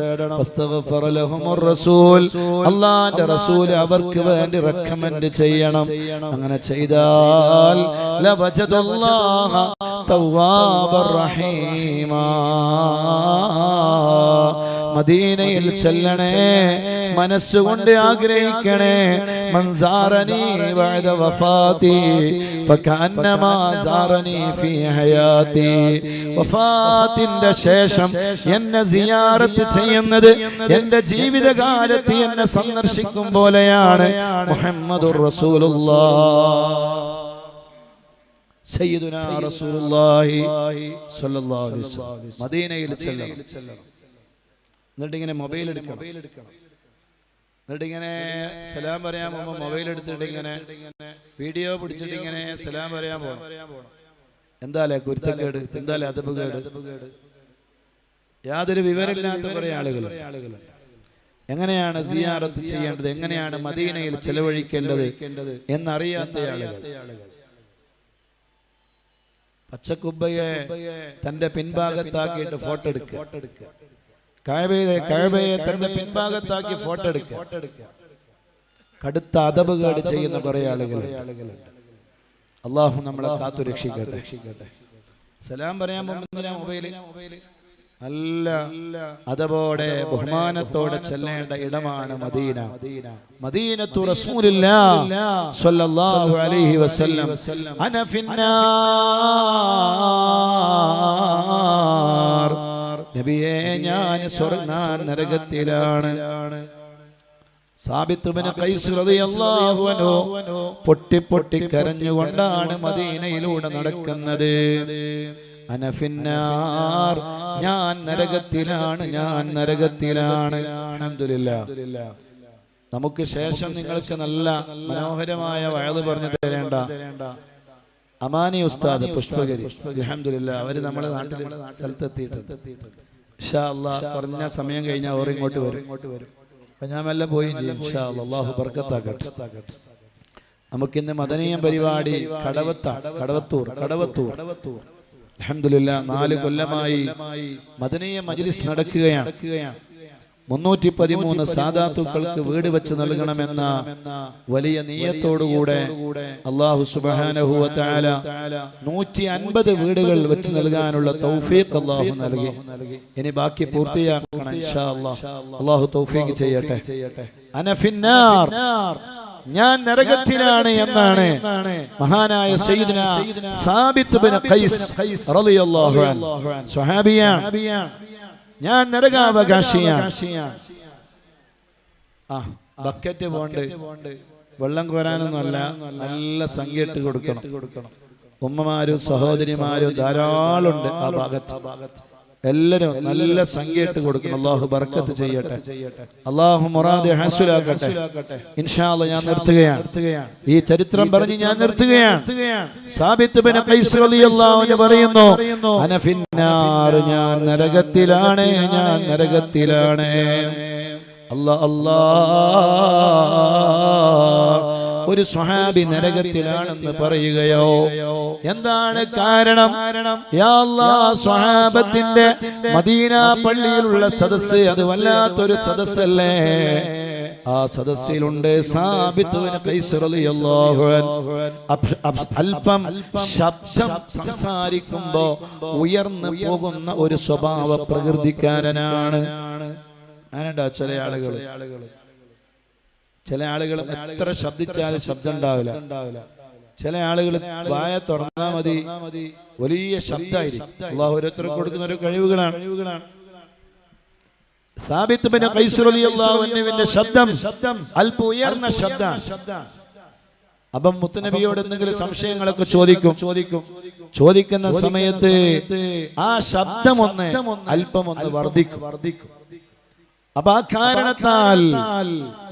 അല്ലാഹുവിന്റെ റസൂൽ അവർക്ക് വേണ്ടി റെക്കമെൻഡ് ചെയ്യണം. അങ്ങനെ ചെയ്താൽ ലവജദല്ലാഹ തവ്വാബർ റഹീമാ. മദീനയിൽ ചെല്ലണേ, മനസ്സുകൊണ്ട് ആഗ്രഹിക്കണേ. മൻസാറനി ബഅദ വഫാതി ഫകഅന്നമാ സാറനി ഫീ ഹയാതി. വഫാത്തിന്റെ ശേഷം എന്നെ സിയാറത്ത് ചെയ്യുന്നത് എന്റെ ജീവിതകാലത്ത് എന്നെ സന്ദർശിക്കും പോലെയാണ്. മുഹമ്മദുർ റസൂലുള്ളാഹ് സയ്യിദുനാ റസൂലുള്ളാഹി സ്വല്ലല്ലാഹു അലൈഹി വസല്ലം. മദീനയിൽ ചെല്ലണം. എന്നിട്ടിങ്ങനെ മൊബൈൽ എടുക്കണം. എന്നിട്ടിങ്ങനെ സലാം പറയാൻ പോകുമ്പോൾ മൊബൈൽ എടുത്തിട്ട് ഇങ്ങനെ വീഡിയോ പിടിച്ചിട്ട് ഇങ്ങനെ സലാം പറയാൻ പോകണം. എന്താലേ കുരുത്തക്കേട്, എന്താലേ അതപകേട്. യാതൊരു വിവരമില്ലാത്ത കുറെ ആളുകളുണ്ട്. എങ്ങനെയാണ് സിയാറത്ത് ചെയ്യേണ്ടത്, എങ്ങനെയാണ് മദീനയിൽ ചെലവഴിക്കേണ്ടത് എന്നറിയാത്ത ആളുകൾ. പച്ചക്കുബ്ബയെ തന്റെ പിൻഭാഗത്താക്കിയിട്ട് ഫോട്ടോ എടുക്കുക. കഅബയെ തന്റെ പിൻഭാഗത്താക്കി ഫോട്ടോ എടുക്കുക. കടുത്ത അദബുകേട് ചെയ്യുന്ന കുറെ ആളുകളുണ്ട്. അല്ലാഹു നമ്മളെ കാത്തു രക്ഷിക്കട്ടെ. സലാം പറയാൻ പോകുന്ന മൊബൈല് നല്ല അതബോടെ ബഹുമാനത്തോടെ ചെല്ലേണ്ട ഇടമാണ് മദീന. മദീനത്തു റസൂലുള്ളാഹി സ്വല്ലല്ലാഹു അലൈഹി വസല്ലം. അന ഫിന്നാർ, നബിയേ ഞാൻ നരകത്തിലാണ്. സാബിത്ത് ഇബ്നു ഖൈസ് റളിയല്ലാഹു അൻഹു പൊട്ടി പൊട്ടി കരഞ്ഞുകൊണ്ടാണ് മദീനയിലൂടെ നടക്കുന്നത്. അനഫിന്നാർ, ഞാൻ നരകത്തിലാണ്, ഞാൻ നരകത്തിലാണ്. അൽഹംദുലില്ലാഹ്. നമുക്ക് ശേഷം നിങ്ങൾക്ക് നല്ല മനോഹരമായ വഅദ് പറഞ്ഞു തരേണ്ട അമാനി ഉസ്താദ് പുഷ്പഗിരി, അൽഹംദുലില്ലാഹ്, അവര് നമ്മുടെ നാട്ടിൽ സ്ഥലത്തെത്തിയിട്ടുണ്ട്. ഇൻഷാ അല്ലാഹ് പറഞ്ഞ സമയം കഴിഞ്ഞാൽ അവർ ഇങ്ങോട്ട് വരും. അപ്പൊ ഞാൻ മെല്ലെ പോയി ചെയ്യും. ഇൻഷാ അല്ലാഹ്, അല്ലാഹു ബർക്കത്താക്കട്ടെ. നമുക്കിന്ന് മദനീയ പരിപാടി കടവത്തൂർ അൽഹംദുലില്ലാഹ് 4 കൊല്ലമായി മദനീയ മജ്ലിസ് നടക്കുകയാണ്. 313 സാദാത്തുക്കൾക്ക് വീട് വെച്ച് നൽകണമെന്ന വലിയ നിയ്യത്തോടുകൂടെ അല്ലാഹു സുബ്ഹാനഹു വ തആല 150 വീടുകൾ വെച്ച് നൽകാനുള്ള തൗഫീഖ് അല്ലാഹു നൽകി. ഇനി ബാക്കി പൂർത്തിയാക്കണം ഇൻഷാ അല്ലാഹ്. അല്ലാഹു തൗഫീഖ് ചെയ്യട്ടെ. അനഫിന്നാർ, ഞാൻ നരകത്തിലാണ് എന്നാണ് മഹാനായ സയ്യിദ്ന സാബിത്ത് ഇബ്നു ഖൈസ് റളിയല്ലാഹു അൻഹു സ്വഹാബിയാണ്. ഞാൻ നരകാവകാശിയാണ്. ബക്കറ്റ് പോണ്ട് വെള്ളം കോരാനൊന്നുമല്ല, നല്ല സംഖ്യ ഇട്ട് കൊടുക്കണം. ഉമ്മമാരും സഹോദരിമാരും ധാരാളമുണ്ട് ആ ഭാഗത്ത്. എല്ലാരും നല്ല സംഖ്യ ഇട്ട് കൊടുക്കണം. അല്ലാഹു ബർക്കത്ത് ചെയ്യട്ടെ. അല്ലാഹു മുറാദ് ഹസ്സലാക്കട്ടെ. ഇൻഷാ അല്ലാഹ് ഞാൻ നിർത്തുകയാണ്. ഈ ചരിത്രം പറഞ്ഞ് ഞാൻ നിർത്തുകയാണ്. സാബിത്ത് ഇബ്നു ഖൈസ് റളിയല്ലാഹു അൻഹു പറയുന്നു, അനഫിന്നാർ, ഞാൻ നരകത്തിലാണ്, ഞാൻ നരകത്തിലാണ്. ഒരു സ്വഹാബി നരകത്തിലാണെന്ന് പറയുകയോ? എന്താണ് കാരണം? യാ അല്ലാഹ്, സ്വഹാബത്തിന്റെ മദീന പള്ളിയിലുള്ള സദസ്സ് അത് വല്ലാത്തൊരു സദസ്സല്ലേ. ആ സദസ്സിലുണ്ട് സാബിത്ത് ഇബ്നു ഖൈസ് റളിയല്ലാഹു അൻഹു. അല്പം ശബ്ദം സംസാരിക്കുമ്പോ ഉയർന്നു പോകുന്ന ഒരു സ്വഭാവ പ്രകൃതിക്കാരനാണ്. അങ്ങനെയുണ്ടോ ചില ആളുകൾ എത്ര ശബ്ദിച്ചാലും ശബ്ദം ഉണ്ടാവില്ല. ചില ആളുകൾ വായ തുറന്നാ മതി വലിയ ശബ്ദമായിരിക്കും. അല്ലാഹു ഓരോരുത്തർക്ക് കൊടുക്കുന്ന ഒരു കഴിവുകളാണ്. സാബിത്ത് ഇബ്നു ഖൈസ് റളിയല്ലാഹു അൻഹുവിന്റെ ശബ്ദം അല്പം ഉയർന്ന ശബ്ദമാണ്. അപ്പം മുത്തുനബിയോട് എന്തെങ്കിലും സംശയങ്ങളൊക്കെ ചോദിക്കുന്ന സമയത്ത് ആ ശബ്ദം അല്പം വർദ്ധിക്കും. അപ്പൊ ആ കാരണത്താൽ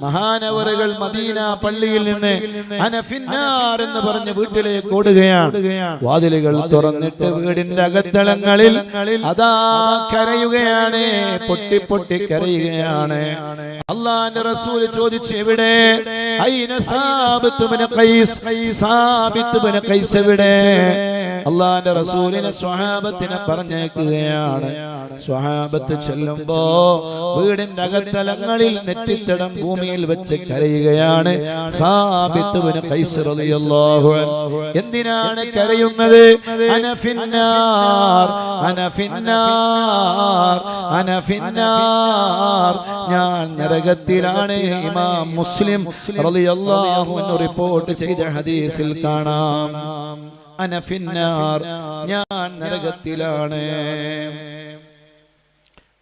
മഹാനവറുകൾ മദീന പള്ളിയിൽ നിന്ന് അനഫിന്നാർ എന്ന് പറഞ്ഞ് വീട്ടിലേക്ക് ഓടുകയാണ്. വാതിലുകൾ തുറന്നിട്ട് വീടിന്റെ അകത്തളങ്ങളിൽ അതാ കരയുകയാണ്, പൊട്ടി പൊട്ടി കരയുകയാണ്. അല്ലാഹുവിന്റെ റസൂൽ ചോദിച്ചു, എവിടെ? ഐന സാബിത്ത് ഇബ്നു ഖൈസ്, സാബിത്ത് ഇബ്നു ഖൈസ് എവിടെ? അല്ലാഹുവിന്റെ റസൂലിനെ സ്വഹാബത്തിനെ പറഞ്ഞേക്കുകയാണ്. സ്വഹാബത്ത് ചെല്ലുമ്പോ വീടിന്റെ അകത്തലങ്ങളിൽ നെറ്റിത്തടം ഭൂമിയിൽ വെച്ച് കരയുകയാണ്. സാബിത്ത് ഇബ്നു ഖൈസ് റളിയല്ലാഹു അൻഹു. എന്തിനാണ് കരയുന്നത്? അനഫിന്നാർ, അനഫിന്നാർ, അനഫിന്നാർ, ഞാൻ നരകത്തിലാണ്. ഇമാം മുസ്ലിം റളിയല്ലാഹു അൻഹു റിപ്പോർട്ട് ചെയ്ത ഹദീസിൽ കാണാം, അനഫിന്നാർ, ഞാൻ നരകത്തിലാണ്.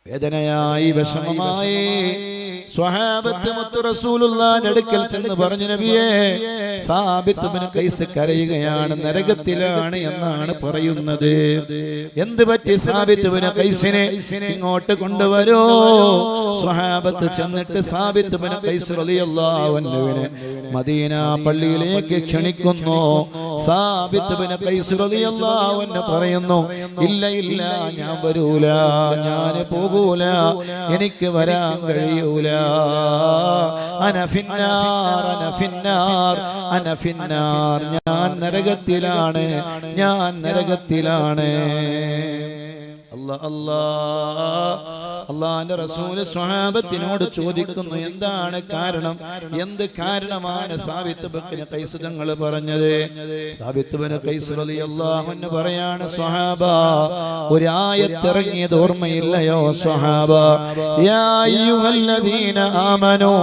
വേദനയായി വിഷമമായി സ്വഹാബത്ത് മുത്തു റസൂലുള്ളാഹിന്റെ അടുക്കൽ ചെന്ന് പറഞ്ഞു, നബിയേ, സാബിത്ത് ഇബ്നു ഖൈസ് കരയുകയാണ്, നരകത്തിലാണ് എന്നാണ് പറയുന്നത്. എന്ത് പറ്റി സാബിത്ത് ഇബ്നു ഖൈസിനെ? ഇങ്ങോട്ട് കൊണ്ടുവരൂ. സ്വഹാബത്ത് ചെന്നിട്ട് സാബിത്ത് ഇബ്നു ഖൈസ് റളിയല്ലാഹു അൻഹുവിനെ മദീന പള്ളിയിലേക്ക് ക്ഷണിക്കുന്നു. സാബിത്ത് ഇബ്നു ഖൈസ് റളിയല്ലാഹു അൻഹു പറയുന്നു, ഇല്ല ഇല്ല, ഞാൻ വരൂല, ഞാൻ പോകൂല, എനിക്ക് വരാൻ കഴിയൂല. അനഫിന്നാർ, അനഫിന്നാർ, അനഫിന്നാർ, ഞാൻ നരകത്തിലാണ്, ഞാൻ നരകത്തിലാണ്. അല്ലാഹുവിന്റെ റസൂൽ സ്വഹാബത്തിനോട് ചോദിക്കുന്നു, എന്താണ് കാരണം? എന്ത് കാരണമാണ് സാബിത്ത് ഇബ്നു ഖൈസ് തങ്ങൾ പറഞ്ഞത്? സാബിത്ത് ഇബ്നു ഖൈസ് റളിയല്ലാഹു അൻഹു പറയാണ്, സ്വഹാബ, ഒരു ആയത്ത് ഇറങ്ങിയത് ഓർമ്മയില്ലയോ സ്വഹാബ? യാ അയ്യുഹല്ലദീന ആമനൂ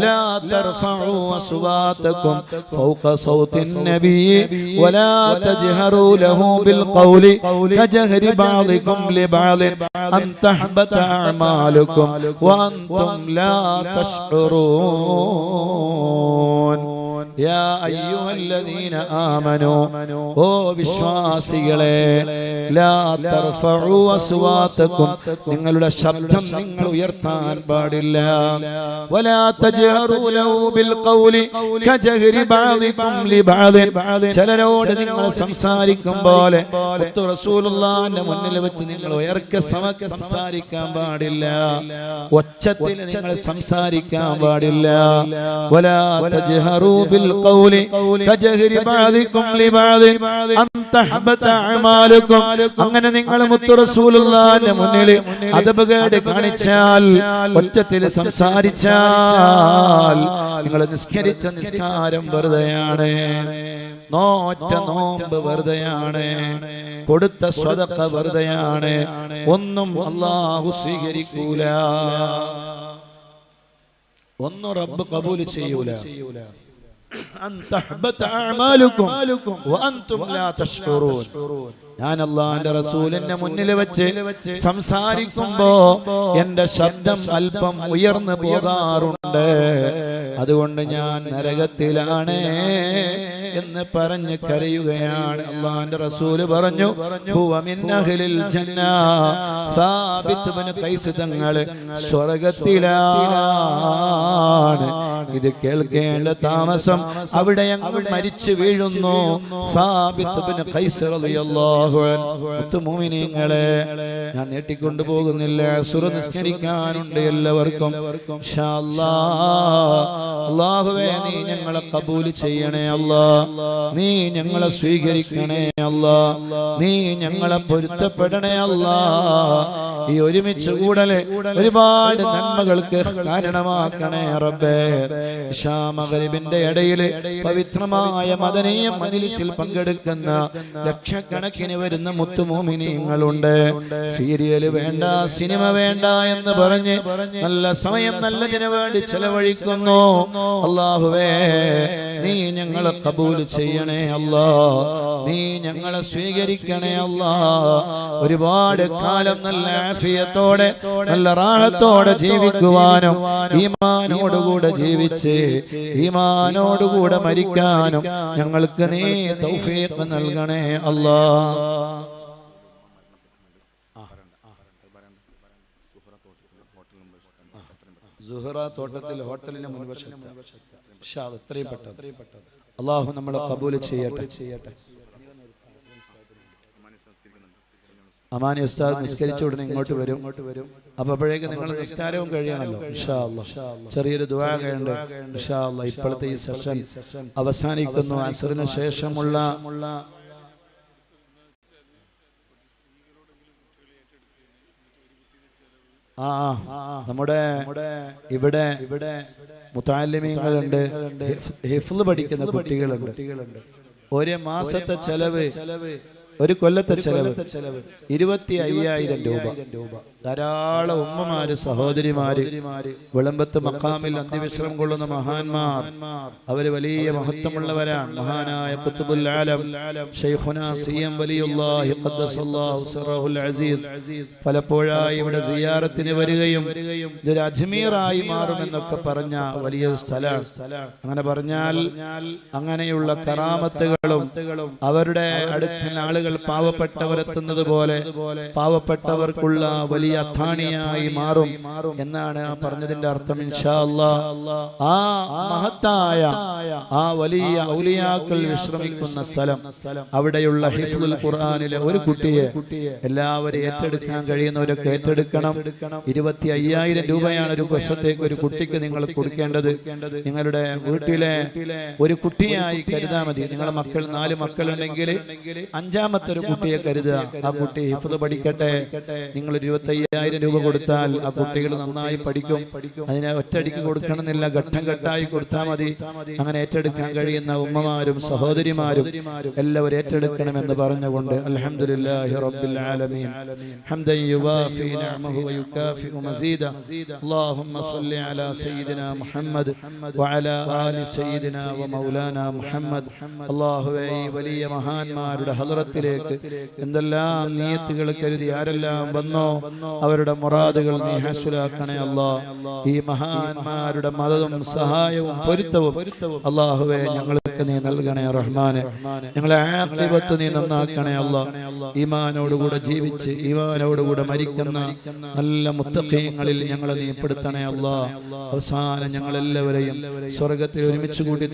ലാ തർഫഉ അസ്വാതകും ഫൗക സൗത്തിൻ നബിയ്യി വലാ തജ്ഹറൂ ലഹു ബിൽ ഖൗലി കജഹരി ബഅദികും ലിബഅദ് അൻ തഹ്ബത أعمالكم وأنتم لا تشعرون يا أيها الذين آمنوا ഓ വിശ്വാസികളെ ലാ തർഫഉ അസ്വാതകും നിങ്ങളുടെ ശബ്ദം നിങ്ങൾ ഉയർത്താൻ പാടില്ല വലാ തജ്ഹറു ലഹു ബിൽ ഖൗലി കജഹരി ബഅദികും ലിബഅദിൻ ചിലരോട് നിങ്ങൾ സംസാരിക്കും പോലെ റസൂലുള്ളാഹിന്റെ മുന്നിൽ വെച്ച് നിങ്ങൾ ഉയർക്കെ സംസാരിക്കാൻ പാടില്ല ഒച്ചത്തിൽ നിങ്ങൾ സംസാരിക്കാൻ പാടില്ല വലാ തജ്ഹറു ബിൽ ഖൗലി കജഹരി ബഅദികും ലിബഅദിൻ അൻ തഹബത അഅമാലുകും അങ്ങനെ നിങ്ങൾ മുത്തു റസൂലുള്ളാഹിന്റെ മുന്നിൽ അദബ് കാണിച്ചാൽ ഒച്ചത്തിൽ സംസാരിച്ചാൽ നിങ്ങൾ നിസ്കരിച്ച നിസ്കാരം വെറുതെയാണ് നോറ്റ നോമ്പ് വെറുതെയാണ് കൊടുത്ത സ്വതക്ക വെറുതെയാണ് ഒന്നും അല്ലാഹു സ്വീകരിക്കൂല ഒന്നും റബ്ബ് കബൂൽ ചെയ്യൂല ഞാൻ അല്ലാഹുവിന്റെ റസൂലിന്റെ മുന്നിൽ വെച്ച് സംസാരിക്കുമ്പോ എന്റെ ശബ്ദം അല്പം ഉയർന്നു പോകാറുണ്ട് അതുകൊണ്ട് ഞാൻ നരകത്തിലാണ് എന്ന് പറഞ്ഞ് കരയുകയാണ് അല്ലാഹുവിന്റെ റസൂൽ പറഞ്ഞു ഹുവ മിൻ അഹ്ലിൽ ജന്ന സാബിത്ത് ഇബ്നു ഖൈസ് തങ്ങൾ സ്വർഗ്ഗത്തിലാണ് ഇത് കേൾക്കേണ്ട താമസം അവിടെ അങ്ങ് മരിച്ചു വീഴുന്നു സാബിത്ത് ഇബ്നു ഖൈസ് റളിയല്ലാഹു അൻഹു മുഅ്മിനീങ്ങളെ ഞാൻ നീട്ടിക്കൊണ്ടു പോകുന്നില്ല സുറ നിസ്കരിക്കാനുണ്ട് എല്ലാവർക്കും ഇൻഷാ അല്ലാഹ് അല്ലാഹുവേ നീ ഞങ്ങളെ കബൂൽ ചെയ്യണേ അല്ലാഹ് നീ ഞങ്ങളെ സ്വീകരിക്കണേ അല്ലാഹ് നീ ഞങ്ങളെ പൊരുത്തപ്പെടണേ അല്ലാഹ് ഈ ഒരുമിച്ച് കൂടല് ഒരുപാട് നന്മകൾക്ക് കാരണമാക്കണേ റബ്ബേ ഇശാ മഗ്രിബിന്റെ ഇടയിൽ പവിത്രമായ മദനീയ മജ്ലിസിൽ പങ്കെടുക്കുന്ന ലക്ഷക്കണക്കിന് വരുന്ന മുത്തു മുഅ്മിനീങ്ങളുണ്ട് സീരിയല് വേണ്ട സിനിമ വേണ്ട എന്ന് പറഞ്ഞ് നല്ല സമയം നല്ലതിനു വേണ്ടി ചെലവഴിക്കുന്നു അല്ലാഹുവേ നീ ഞങ്ങളെ കബൂൽ ചെയ്യണേ അല്ലാഹ് നീ ഞങ്ങളെ സ്വീകരിക്കണേ അല്ലാഹ് ഒരുപാട് കാലം നല്ല ആഫിയത്തോടെ നല്ല റാഹത്തോടെ ജീവിക്കുവാനും ഈമാനോടുകൂടെ ജീവിച്ച് ഈമാനോടുകൂടെ മരിക്കാനും ഞങ്ങൾക്ക് നീ തൗഫീഖ് നൽകണേ അല്ലാഹ് സുഹറ തോട്ടത്തിൽ ഹോട്ടലിന് മുൻവശത്ത് ഇൻഷാ അല്ലാഹ് എത്രയും പെട്ടെന്ന് അല്ലാഹു നമ്മളെ കബൂൽ ചെയ്യട്ടെ അമാനി ഉസ്താദ് നിസ്കരിച്ച ഉടനെ ഇങ്ങോട്ട് വരും അപ്പൊ അപ്പോഴേക്ക് നിങ്ങൾ നിസ്കാരവും കഴിയണല്ലോ ഇൻഷാ അല്ലാഹ് ചെറിയൊരു ദുആ കഴിയണ്ട ഇൻഷാ അല്ലാഹ് ഇപ്പോഴത്തെ ഈ സെഷൻ അവസാനിക്കുന്നു അസ്റിന് ശേഷമുള്ള നമ്മുടെ ഇവിടെ മുതഅല്ലിമീങ്ങളുണ്ട് ഹിഫ്ള് പഠിക്കുന്ന കുട്ടികളുണ്ട് ഒരു മാസത്തെ ചെലവ് ഒരു കൊല്ലത്തെ ചെലവ് 25,000 രൂപ ധാരാളം ഉമ്മമാര് സഹോദരിമാര് വിളമ്പത്ത് മഖാമിൽ അന്ത്യവിശ്രമം കൊള്ളുന്ന മഹാന്മാർ അവര് വലിയ മഹത്വമുള്ളവരാണ് മഹാനായ ഖുത്ബുൽ ആലം ശൈഖുനാ സിയം വലിയുല്ലാഹി ഖദ്ദസല്ലാഹു സിറഹുൽ അസീസ് പലപ്പോഴായി ഇവിടെ സിയാറത്തിന് വരികയും ഇതൊരു അജ്മീറായി മാറുമെന്നൊക്കെ പറഞ്ഞ വലിയ സ്ഥലമാണ് അങ്ങനെ പറഞ്ഞാൽ അങ്ങനെയുള്ള കറാമത്തുകളും അവരുടെ അടുക്കൽ ആളുകൾ പാവപ്പെട്ടവരെത്തുന്നത് പോലെ പാവപ്പെട്ടവർക്കുള്ള വലിയ അത്താണിയായി മാറും എന്നാണ് പറഞ്ഞതിന്റെ അർത്ഥം ഇൻഷാ അല്ലാഹ് ആ മഹത്തായ ആ വലിയ ഔലിയാക്കൾ വിശ്രമിക്കുന്ന സ്ഥലം അവിടെയുള്ള ഹിഫ്ളുൽ ഖുർആനിലെ ഒരു കുട്ടിയെ എല്ലാവരും ഏറ്റെടുക്കാൻ കഴിയുന്നവരൊക്കെ ഏറ്റെടുക്കണം 25,000 രൂപയാണ് ഒരു വർഷത്തേക്ക് ഒരു കുട്ടിക്ക് നിങ്ങൾ കൊടുക്കേണ്ടത് നിങ്ങളുടെ വീട്ടിലെ ഒരു കുട്ടിയായി കരുതാ മതി നിങ്ങളുടെ മക്കൾ 4 മക്കളുണ്ടെങ്കിൽ 5ാമത്തെ ഒരു കുട്ടിയെ കരുതുക ആ കുട്ടി ഹിഫ്ള് പഠിക്കട്ടെ നിങ്ങൾ 25,000 രൂപ കൊടുത്താൽ ആ കുട്ടികൾ നന്നായി പഠിക്കും അതിനെ ഒറ്റയടിക്ക് കൊടുക്കണമെന്നില്ല ഘട്ടം ഘട്ടമായി കൊടുത്താൽ മതി അങ്ങനെ ഏറ്റെടുക്കാൻ കഴിയുന്ന ഉമ്മമാരും സഹോദരിമാരും എല്ലാവരും ഏറ്റെടുക്കണമെന്ന് പറഞ്ഞുകൊണ്ട് അൽഹംദുലില്ലാഹി റബ്ബിൽ ആലമീൻ ഹംദൻ യുവാഫി നിഅമഹു വയുകാഫിഉ മസീദ اللهم صل على سيدنا محمد وعلى آل سيدنا ومولانا محمد الله വലിയ മഹാന്മാരുടെ ഹളറത്തിൽ ഹദ്റത്തിലേക്ക് എന്തെല്ലാം നിയത്തുകൾ കരുതി ആരെല്ലാം വന്നോ അവരുടെ മുറാദുകൾ നീ ഹാസുലാക്കണേ അല്ലാ. ഈ മഹാന്മാരുടെ മദതും സഹായവും പൊരുത്തവും അല്ലാഹുവേ ഞങ്ങൾക്ക് നീ നൽകണേ റഹ്മാനെ. ഞങ്ങളെ ആഖിബത്ത് നീ നന്നാക്കണേ അല്ലാ. ഈമാനോടുകൂടെ ജീവിച്ച് ഈമാനോടുകൂടെ മരിക്കുന്ന നല്ല മുത്തഖീങ്ങളിൽ ഞങ്ങളെ നീ പെടുത്തണേ അല്ലാ. അവസാനം ഞങ്ങളെല്ലാവരെയും സ്വർഗ്ഗത്തിൽ ഒരുമിച്ച് കൂട്ടി